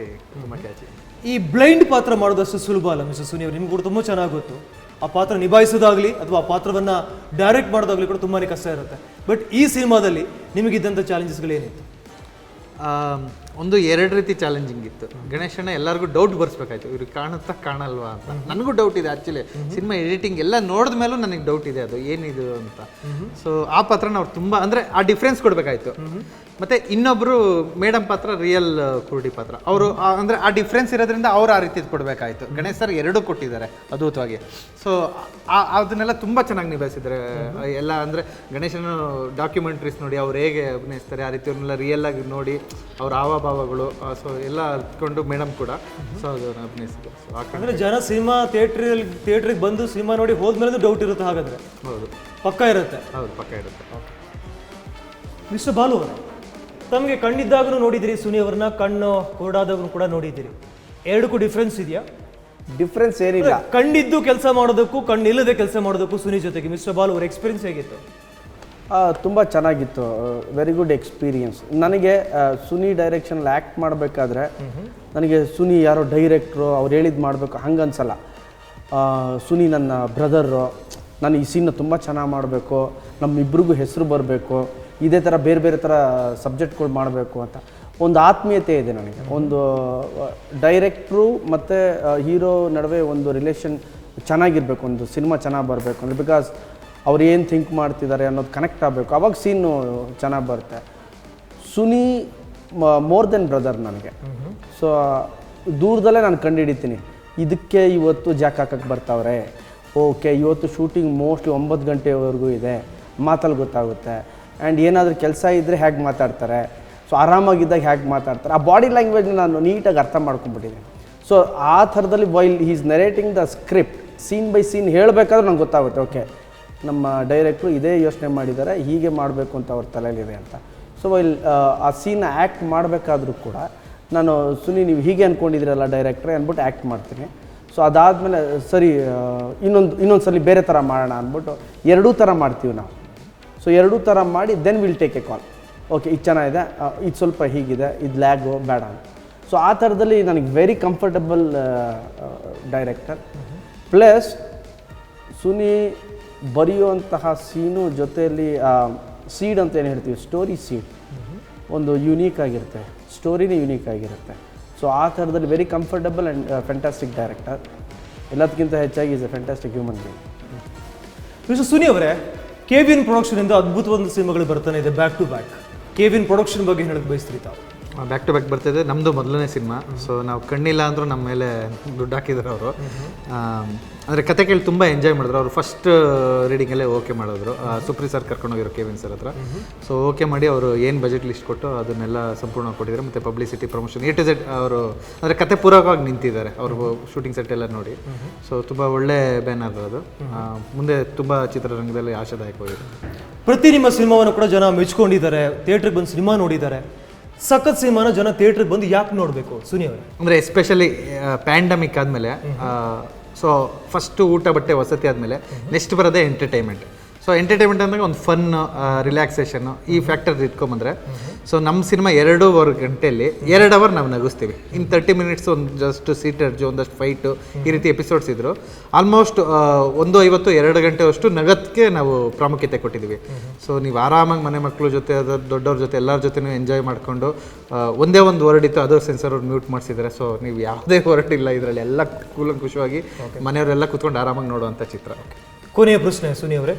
ತುಂಬ ಕ್ಯಾಚಿ. ಈ ಬ್ಲೈಂಡ್ ಪಾತ್ರ ಮಾಡೋದಷ್ಟು ಸುಲಭ ಅಲ್ಲ ಮಿಸ್ಟರ್ ಸುನಿ ಅವರು, ನಿಮ್ಗೆ ಕೂಡ ತುಂಬ ಚೆನ್ನಾಗಿ ಗೊತ್ತು. ಆ ಪಾತ್ರ ನಿಭಾಯಿಸೋದಾಗಲಿ ಅಥವಾ ಆ ಪಾತ್ರವನ್ನು ಡೈರೆಕ್ಟ್ ಮಾಡೋದಾಗಲಿ ಕೂಡ ತುಂಬಾ ಕಷ್ಟ ಇರುತ್ತೆ. ಬಟ್ ಈ ಸಿನಿಮಾದಲ್ಲಿ ನಿಮಗಿದ್ದಂಥ ಚಾಲೆಂಜಸ್ಗಳೇನಿತ್ತು? ಒಂದು 2 ರೀತಿ ಚಾಲೆಂಜಿಂಗ್ ಇತ್ತು. ಗಣೇಶಣ್ಣ ಎಲ್ಲರಿಗೂ ಡೌಟ್ ಬರ್ಸ್ಬೇಕಾಯ್ತು, ಇವ್ರಿಗೆ ಕಾಣುತ್ತಾ ಕಾಣಲ್ವಾ ಅಂತ. ನನಗೂ ಡೌಟ್ ಇದೆ ಆ್ಯಕ್ಚುಲಿ, ಸಿನಿಮಾ ಎಡಿಟಿಂಗ್ ಎಲ್ಲ ನೋಡಿದ ಮೇಲೂ ನನಗೆ ಡೌಟ್ ಇದೆ ಅದು ಏನಿದು ಅಂತ. ಸೊ ಆ ಪಾತ್ರನ ಅವ್ರು ತುಂಬ ಅಂದರೆ ಆ ಡಿಫ್ರೆನ್ಸ್ ಕೊಡಬೇಕಾಯ್ತು. ಮತ್ತು ಇನ್ನೊಬ್ಬರು ಮೇಡಮ್ ಪಾತ್ರ ರಿಯಲ್ ಕುರುಡಿ ಪಾತ್ರ, ಅವರು ಅಂದರೆ ಆ ಡಿಫ್ರೆನ್ಸ್ ಇರೋದ್ರಿಂದ ಅವ್ರು ಆ ರೀತಿ ಕೊಡಬೇಕಾಯ್ತು. ಗಣೇಶ್ ಸರ್ 2 ಕೊಟ್ಟಿದ್ದಾರೆ ಅದ್ಭುತವಾಗಿ. ಸೊ ಅದನ್ನೆಲ್ಲ ತುಂಬ ಚೆನ್ನಾಗಿ ನಿಭಾಯಿಸಿದ್ದಾರೆ ಎಲ್ಲ. ಅಂದರೆ ಗಣೇಶನ ಡಾಕ್ಯುಮೆಂಟ್ರೀಸ್ ನೋಡಿ ಅವ್ರು ಹೇಗೆ ಅಭಿನಯಿಸ್ತಾರೆ, ಆ ರೀತಿ ಅವ್ರನ್ನೆಲ್ಲ ರಿಯಲ್ ಆಗಿ ನೋಡಿ ಅವ್ರ ಹಾವಭಾವಗಳು ಸೊ ಎಲ್ಲ ಅದ್ಕೊಂಡು ಮೇಡಮ್ ಕೂಡ ಸೊ ಅದನ್ನು ಅಭಿನಯಿಸಿದ್ದಾರೆ. ಸೊ ಅಂದರೆ ಜನ ಸಿನಿಮಾ ಥಿಯೇಟ್ರಿಗೆ ಬಂದು ಸಿನಿಮಾ ನೋಡಿ ಹೋದ್ಮೇಲೆ ಡೌಟ್ ಇರುತ್ತೆ ಹಾಗಾದರೆ? ಹೌದು, ಪಕ್ಕ ಇರುತ್ತೆ. ಹೌದು, ಪಕ್ಕ ಇರುತ್ತೆ. ಮಿಸ್ಟರ್ ಬಾಲು ಅವರೇ, ತಮಗೆ ಕಣ್ಣಿದ್ದಾಗೂ ನೋಡಿದಿರಿ ಸುನಿ ಅವ್ರನ್ನ, ಕಣ್ಣು ಕೊರಡಾದಾಗೂ ಕೂಡ ನೋಡಿದ್ದೀರಿ. 2ಕ್ಕೂ ಡಿಫ್ರೆನ್ಸ್ ಇದೆಯಾ? ಡಿಫ್ರೆನ್ಸ್ ಏನಿಲ್ಲ. ಕಣ್ಣಿದ್ದು ಕೆಲಸ ಮಾಡೋದಕ್ಕೂ ಕಣ್ಣಿಲ್ಲದೆ ಕೆಲಸ ಮಾಡೋದಕ್ಕೂ ಸುನಿ ಜೊತೆಗೆ ಮಿಸ್ಟರ್ ಬಾಲು ಅವ್ರ ಎಕ್ಸ್ಪೀರಿಯನ್ಸ್ ಹೇಗಿತ್ತು? ತುಂಬ ಚೆನ್ನಾಗಿತ್ತು, ವೆರಿ ಗುಡ್ ಎಕ್ಸ್ಪೀರಿಯನ್ಸ್. ನನಗೆ ಸುನಿ ಡೈರೆಕ್ಷನಲ್ಲಿ ಆ್ಯಕ್ಟ್ ಮಾಡಬೇಕಾದ್ರೆ ನನಗೆ ಸುನಿ ಯಾರೋ ಡೈರೆಕ್ಟ್ರು ಅವ್ರು ಹೇಳಿದ್ದು ಮಾಡಬೇಕು ಹಂಗೆ ಅನ್ಸಲ್ಲ. ಸುನಿ ನನ್ನ ಬ್ರದರು, ನಾನು ಈ ಸೀನ್ನ ತುಂಬ ಚೆನ್ನಾಗಿ ಮಾಡಬೇಕು, ನಮ್ಮಿಬ್ರಿಗೂ ಹೆಸರು ಬರಬೇಕು, ಇದೇ ಥರ ಬೇರೆ ಥರ ಸಬ್ಜೆಕ್ಟ್ಗಳು ಮಾಡಬೇಕು ಅಂತ ಒಂದು ಆತ್ಮೀಯತೆ ಇದೆ ನನಗೆ. ಒಂದು ಡೈರೆಕ್ಟ್ರು ಮತ್ತು ಹೀರೋ ನಡುವೆ ಒಂದು ರಿಲೇಷನ್ ಚೆನ್ನಾಗಿರಬೇಕು, ಒಂದು ಸಿನಿಮಾ ಚೆನ್ನಾಗಿ ಬರಬೇಕು ಅಂದರೆ, ಬಿಕಾಸ್ ಅವ್ರು ಏನು ಥಿಂಕ್ ಮಾಡ್ತಿದ್ದಾರೆ ಅನ್ನೋದು ಕನೆಕ್ಟ್ ಆಗಬೇಕು, ಅವಾಗ ಸೀನು ಚೆನ್ನಾಗಿ ಬರುತ್ತೆ. ಸುನಿ ಮೋರ್ ದೆನ್ ಬ್ರದರ್ ನನಗೆ. ಸೊ ದೂರದಲ್ಲೇ ನಾನು ಕಂಡುಹಿಡಿತೀನಿ, ಇದಕ್ಕೆ ಇವತ್ತು ಜಾಕ್ ಹಾಕಕ್ಕೆ ಬರ್ತಾವ್ರೆ, ಓಕೆ ಇವತ್ತು ಶೂಟಿಂಗ್ ಮೋಸ್ಟ್ಲಿ 9 ಗಂಟೆವರೆಗೂ ಇದೆ, ಮಾತಲ್ಲಿ ಗೊತ್ತಾಗುತ್ತೆ. ಆ್ಯಂಡ್ ಏನಾದರೂ ಕೆಲಸ ಇದ್ದರೆ ಹೇಗೆ ಮಾತಾಡ್ತಾರೆ, ಸೊ ಆರಾಮಾಗಿದ್ದಾಗ ಹೇಗೆ ಮಾತಾಡ್ತಾರೆ, ಆ ಬಾಡಿ ಲ್ಯಾಂಗ್ವೇಜ್ನ ನಾನು ನೀಟಾಗಿ ಅರ್ಥ ಮಾಡ್ಕೊಂಡ್ಬಿಟ್ಟಿದ್ದೀನಿ. ಸೊ ಆ ಥರದಲ್ಲಿ while is narrating the script scene by scene ಹೇಳಬೇಕಾದ್ರೆ ನಂಗೆ ಗೊತ್ತಾಗುತ್ತೆ, ಓಕೆ ನಮ್ಮ ಡೈರೆಕ್ಟ್ರು ಇದೇ ಯೋಚನೆ ಮಾಡಿದ್ದಾರೆ, ಹೀಗೆ ಮಾಡಬೇಕು ಅಂತ ಅವ್ರ ತಲೆಯಲ್ಲಿದೆ ಅಂತ. ಸೊ ವೈಲ್ ಆ ಸೀನ್ ಆ್ಯಕ್ಟ್ ಮಾಡಬೇಕಾದ್ರೂ ಕೂಡ ನಾನು ಸುನಿ ನೀವು ಹೀಗೆ ಅಂದ್ಕೊಂಡಿದ್ದೀರಲ್ಲ ಡೈರೆಕ್ಟ್ರೆ ಅಂದ್ಬಿಟ್ಟು ಆ್ಯಕ್ಟ್ ಮಾಡ್ತೀನಿ. ಸೊ ಅದಾದಮೇಲೆ ಸರಿ ಇನ್ನೊಂದು ಸಲ ಬೇರೆ ಥರ ಮಾಡೋಣ ಅಂದ್ಬಿಟ್ಟು 2 ಥರ ಮಾಡ್ತೀವಿ ನಾವು. ಸೊ 2 ಥರ ಮಾಡಿ then will take a call, okay ಇದು ಚೆನ್ನಾಗಿದೆ, ಇದು ಸ್ವಲ್ಪ ಹೀಗಿದೆ, ಇದು ಲ್ಯಾಗು ಬೇಡ ಅಂತ. ಸೊ ಆ ಥರದಲ್ಲಿ ನನಗೆ very comfortable director. Plus Suni ಬರೆಯುವಂತಹ ಸೀನು ಜೊತೆಯಲ್ಲಿ ಸೀಡ್ ಅಂತ ಏನು ಹೇಳ್ತೀವಿ, ಸ್ಟೋರಿ ಸೀಡ್ ಒಂದು ಯೂನೀಕ್ ಆಗಿರುತ್ತೆ, ಸ್ಟೋರಿನೇ ಯೂನೀಕ್ ಆಗಿರುತ್ತೆ. ಸೊ ಆ ಥರದಲ್ಲಿ very comfortable and fantastic director. ಎಲ್ಲದಕ್ಕಿಂತ ಹೆಚ್ಚಾಗಿ is a fantastic human being. Mister Suni ಅವರೇ, ಕೆವಿನ್ ಪ್ರೊಡಕ್ಷನಿಂದ ಅದ್ಭುತವಾದ ಸಿನಿಮಾಗಳು ಬರ್ತಾನೆ ಇದೆ back to back. KVN production ಬಗ್ಗೆ ಹೇಳಕ್ಕೆ ಬಯಸ್ತೀರಿ ತಾವು? ಬ್ಯಾಕ್ ಟು ಬ್ಯಾಕ್ ಬರ್ತಿದೆ. ನಮ್ಮದು ಮೊದಲನೇ ಸಿನಿಮಾ. ಸೊ ನಾವು ಕಣ್ಣಿಲ್ಲ ಅಂದರೂ ನಮ್ಮ ಮೇಲೆ ದುಡ್ಡು ಹಾಕಿದ್ರು ಅವರು. ಅಂದರೆ ಕತೆ ಕೇಳಿ ತುಂಬ ಎಂಜಾಯ್ ಮಾಡಿದ್ರು. ಅವರು ಫಸ್ಟ್ ರೀಡಿಂಗಲ್ಲೇ ಓಕೆ ಮಾಡಿದ್ರು. ಸುಪ್ರೀ ಸರ್ ಕರ್ಕೊಂಡೋಗಿರೋ ಕೆವಿನ್ ಸರ್ ಹತ್ರ. ಸೊ ಓಕೆ ಮಾಡಿ ಅವರು ಏನು ಬಜೆಟ್ ಲಿಸ್ಟ್ ಕೊಟ್ಟು ಅದನ್ನೆಲ್ಲ ಸಂಪೂರ್ಣ ಕೊಟ್ಟಿದ್ದಾರೆ. ಮತ್ತು publicity promotion A to Z ಅವರು ಅಂದರೆ ಕತೆ ಪೂರಕವಾಗಿ ನಿಂತಿದ್ದಾರೆ ಅವರು ಶೂಟಿಂಗ್ ಸೆಟ್ ಎಲ್ಲ ನೋಡಿ. ಸೊ ತುಂಬ ಒಳ್ಳೆ ಬ್ಯಾನರ್ ಅದು. ಮುಂದೆ ತುಂಬ ಚಿತ್ರರಂಗದಲ್ಲಿ ಆಶಾದಾಯಕವಾಗಿದೆ. ಪ್ರತಿ ನಿಮ್ಮ ಸಿನಿಮಾವನ್ನು ಕೂಡ ಜನ ಮೆಚ್ಕೊಂಡಿದ್ದಾರೆ, ಥಿಯೇಟ್ರಿಗೆ ಬಂದು ಸಿನಿಮಾ ನೋಡಿದ್ದಾರೆ. ಸಖತ್ ಸಿನಿಮಾನ ಜನ ಥಿಯೇಟ್ರಿಗೆ ಬಂದು ಯಾಕೆ ನೋಡಬೇಕು ಸುನಿ ಅವರೇ? ಅಂದರೆ ಎಸ್ಪೆಷಲಿ ಪ್ಯಾಂಡಮಿಕ್ ಆದಮೇಲೆ ಸೊ ಫಸ್ಟು ಊಟ ಬಟ್ಟೆ ವಸತಿ ಆದಮೇಲೆ ನೆಕ್ಸ್ಟ್ ಬರೋದೇ ಎಂಟರ್ಟೈನ್ಮೆಂಟ್. ಸೊ ಎಂಟರ್ಟೈನ್ಮೆಂಟ್ ಅಂದಾಗ ಒಂದು ಫನ್ ರಿಲ್ಯಾಕ್ಸೇಷನ್ನು ಈ ಫ್ಯಾಕ್ಟರ್ ಇಟ್ಕೊಂಬಂದ್ರೆ ಸೊ ನಮ್ಮ ಸಿನಿಮಾ 2.5 ಗಂಟೆಯಲ್ಲಿ 2 ಅವರ್ ನಾವು ನಗಿಸ್ತೀವಿ. ಇನ್ನು 30 ಮಿನಿಟ್ಸ್ ಒಂದು ಜಸ್ಟ್ ಸೀಟರ್ಜು ಒಂದಷ್ಟು ಫೈಟು ಈ ರೀತಿ ಎಪಿಸೋಡ್ಸ್ ಇದ್ದರು. ಆಲ್ಮೋಸ್ಟ್ 1:50 2 ಗಂಟೆಯಷ್ಟು ನಗದಕ್ಕೆ ನಾವು ಪ್ರಾಮುಖ್ಯತೆ ಕೊಟ್ಟಿದ್ದೀವಿ. ಸೊ ನೀವು ಆರಾಮಾಗಿ ಮನೆ ಮಕ್ಕಳ ಜೊತೆ ದೊಡ್ಡವ್ರ ಜೊತೆ ಎಲ್ಲರ ಜೊತೆನೂ ಎಂಜಾಯ್ ಮಾಡಿಕೊಂಡು ಒಂದೇ ಒಂದು ವರ್ಡ್ ಇತ್ತು, ಅದು ಸೆನ್ಸರ್ ಅವ್ರು ಮ್ಯೂಟ್ ಮಾಡಿಸಿದ್ದಾರೆ. ಸೊ ನೀವು ಯಾವುದೇ ವರ್ಡ್ ಇಲ್ಲ ಇದರಲ್ಲಿ, ಎಲ್ಲ ಕೂಲಂಕುಷವಾಗಿ ಮನೆಯವರೆಲ್ಲ ಕೂತ್ಕೊಂಡು ಆರಾಮಾಗಿ ನೋಡುವಂಥ ಚಿತ್ರ. ಕೊನೆಯ ಪ್ರಶ್ನೆ ಸುನಿ ಅವರೇ,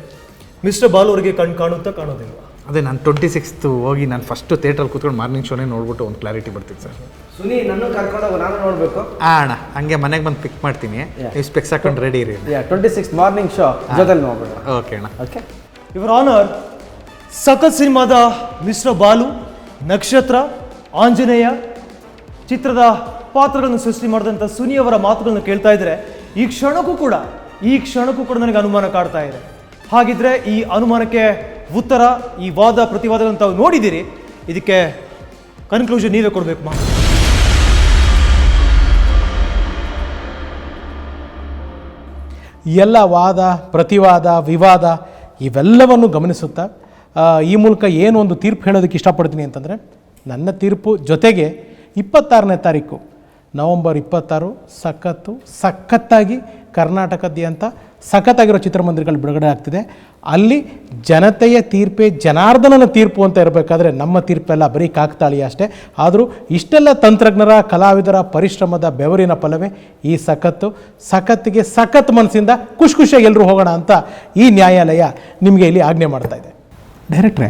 ಮಿಸ್ಟರ್ ಬಾಲು ಅವರಿಗೆ ಕಾಣುತ್ತಾ ಕಾಣೋದಿಲ್ವಾ? ಅದೇ ನಾನು 26th ಹೋಗಿ ನಾನು ಫಸ್ಟು ಥಿಯೇಟ್ರಲ್ಲಿ ಕೂತ್ಕೊಂಡು ಮಾರ್ನಿಂಗ್ ಶೋನೇ ನೋಡ್ಬಿಟ್ಟು ಒಂದು ಕ್ಲಾರಿಟಿ ಬರ್ತಿತ್ತು ಸರ್. ಸುನಿ ನನ್ನ ಕರ್ಕೊಂಡೋಗಿ ನಾನು ನೋಡಬೇಕು. ಅಣ್ಣ ಹಂಗೆ ಮನೆಗೆ ಬಂದು ಪಿಕ್ ಮಾಡ್ತೀನಿ, ನೀವು ಸ್ಪೆಕ್ಸ್ ಹಾಕೊಂಡು ರೆಡಿ ಇರಿ. 26 ಮಾರ್ನಿಂಗ್ ಶೋ ಜೊತೆಲಿ ನೋಡ್ಬೇಕು. ಓಕೆ ಅಣ್ಣ. ಓಕೆ ಯುವರ್ ಆನರ್, ಸಖತ್ ಸಿನಿಮಾದ ಮಿಸ್ಟರ್ ಬಾಲು, ನಕ್ಷತ್ರ, ಆಂಜನೇಯ ಚಿತ್ರದ ಪಾತ್ರಗಳನ್ನು ಸೃಷ್ಟಿ ಮಾಡಿದಂಥ ಸುನಿ ಅವರ ಮಾತುಗಳನ್ನು ಕೇಳ್ತಾ ಇದ್ರೆ ಈ ಕ್ಷಣಕ್ಕೂ ಕೂಡ ನನಗೆ ಅನುಮಾನ ಕಾಡ್ತಾ ಇದೆ. ಹಾಗಿದ್ರೆ ಈ ಅನುಮಾನಕ್ಕೆ ಉತ್ತರ, ಈ ವಾದ ಪ್ರತಿವಾದಗಳನ್ನು ತಾವು ನೋಡಿದ್ದೀರಿ, ಇದಕ್ಕೆ ಕನ್ಕ್ಲೂಷನ್ ನೀವೇ ಕೊಡಬೇಕು ಮಾ. ಎಲ್ಲ ವಾದ ಪ್ರತಿವಾದ ವಿವಾದ ಇವೆಲ್ಲವನ್ನು ಗಮನಿಸುತ್ತಾ ಈ ಮೂಲಕ ಏನು ಒಂದು ತೀರ್ಪು ಹೇಳೋದಕ್ಕೆ ಇಷ್ಟಪಡ್ತೀನಿ ಅಂತಂದರೆ, ನನ್ನ ತೀರ್ಪು ಜೊತೆಗೆ 26ನೇ ತಾರೀಕು ನವಂಬರ್ 26 ಸಖತ್ತಾಗಿ ಕರ್ನಾಟಕದಾದ್ಯಂತ ಸಖತ್ತಾಗಿರೋ ಚಿತ್ರಮಂದಿರಗಳು ಬಿಡುಗಡೆ ಆಗ್ತಿದೆ. ಅಲ್ಲಿ ಜನತೆಯ ತೀರ್ಪೇ ಜನಾರ್ದನನ ತೀರ್ಪು ಅಂತ ಇರಬೇಕಾದ್ರೆ ನಮ್ಮ ತೀರ್ಪೆಲ್ಲ ಬರೀ ಕಾಕತಾಳಿ ಅಷ್ಟೇ. ಆದರೂ ಇಷ್ಟೆಲ್ಲ ತಂತ್ರಜ್ಞರ ಕಲಾವಿದರ ಪರಿಶ್ರಮದ ಬೆವರಿನ ಫಲವೇ ಈ ಸಖತ್ತಿಗೆ ಸಖತ್ ಮನಸ್ಸಿಂದ ಖುಷಿಯಾಗಿ ಎಲ್ಲರೂ ಹೋಗೋಣ ಅಂತ ಈ ನ್ಯಾಯಾಲಯ ನಿಮಗೆ ಇಲ್ಲಿ ಆಜ್ಞೆ ಮಾಡ್ತಾ ಇದೆ. ಡೈರೆಕ್ಟ್ರೆ,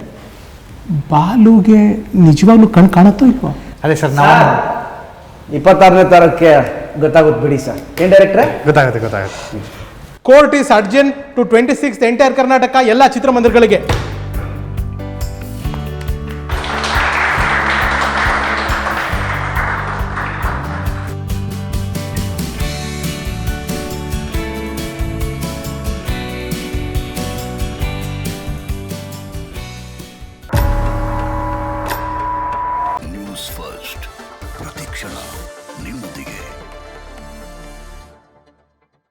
ಬಾಲುಗೆ ನಿಜವಾಗ್ಲೂ ಕಣ್ಣು ಕಾಣುತ್ತೋ ಇಲ್ವೋ? ಅದೇ ಸರ್, ನಾವು 26ನೇ ತಾರೀಕಿಗೆ ಗೊತ್ತಾಗುತ್ತೆ ಬಿಡಿ ಸರ್. ಏನು ಡೈರೆಕ್ಟ್ರೆ? ಗೊತ್ತಾಗುತ್ತೆ. Court is urgent to 26th entire Karnataka ಎಲ್ಲ ಚಿತ್ರಮಂದಿರಗಳಿಗೆ.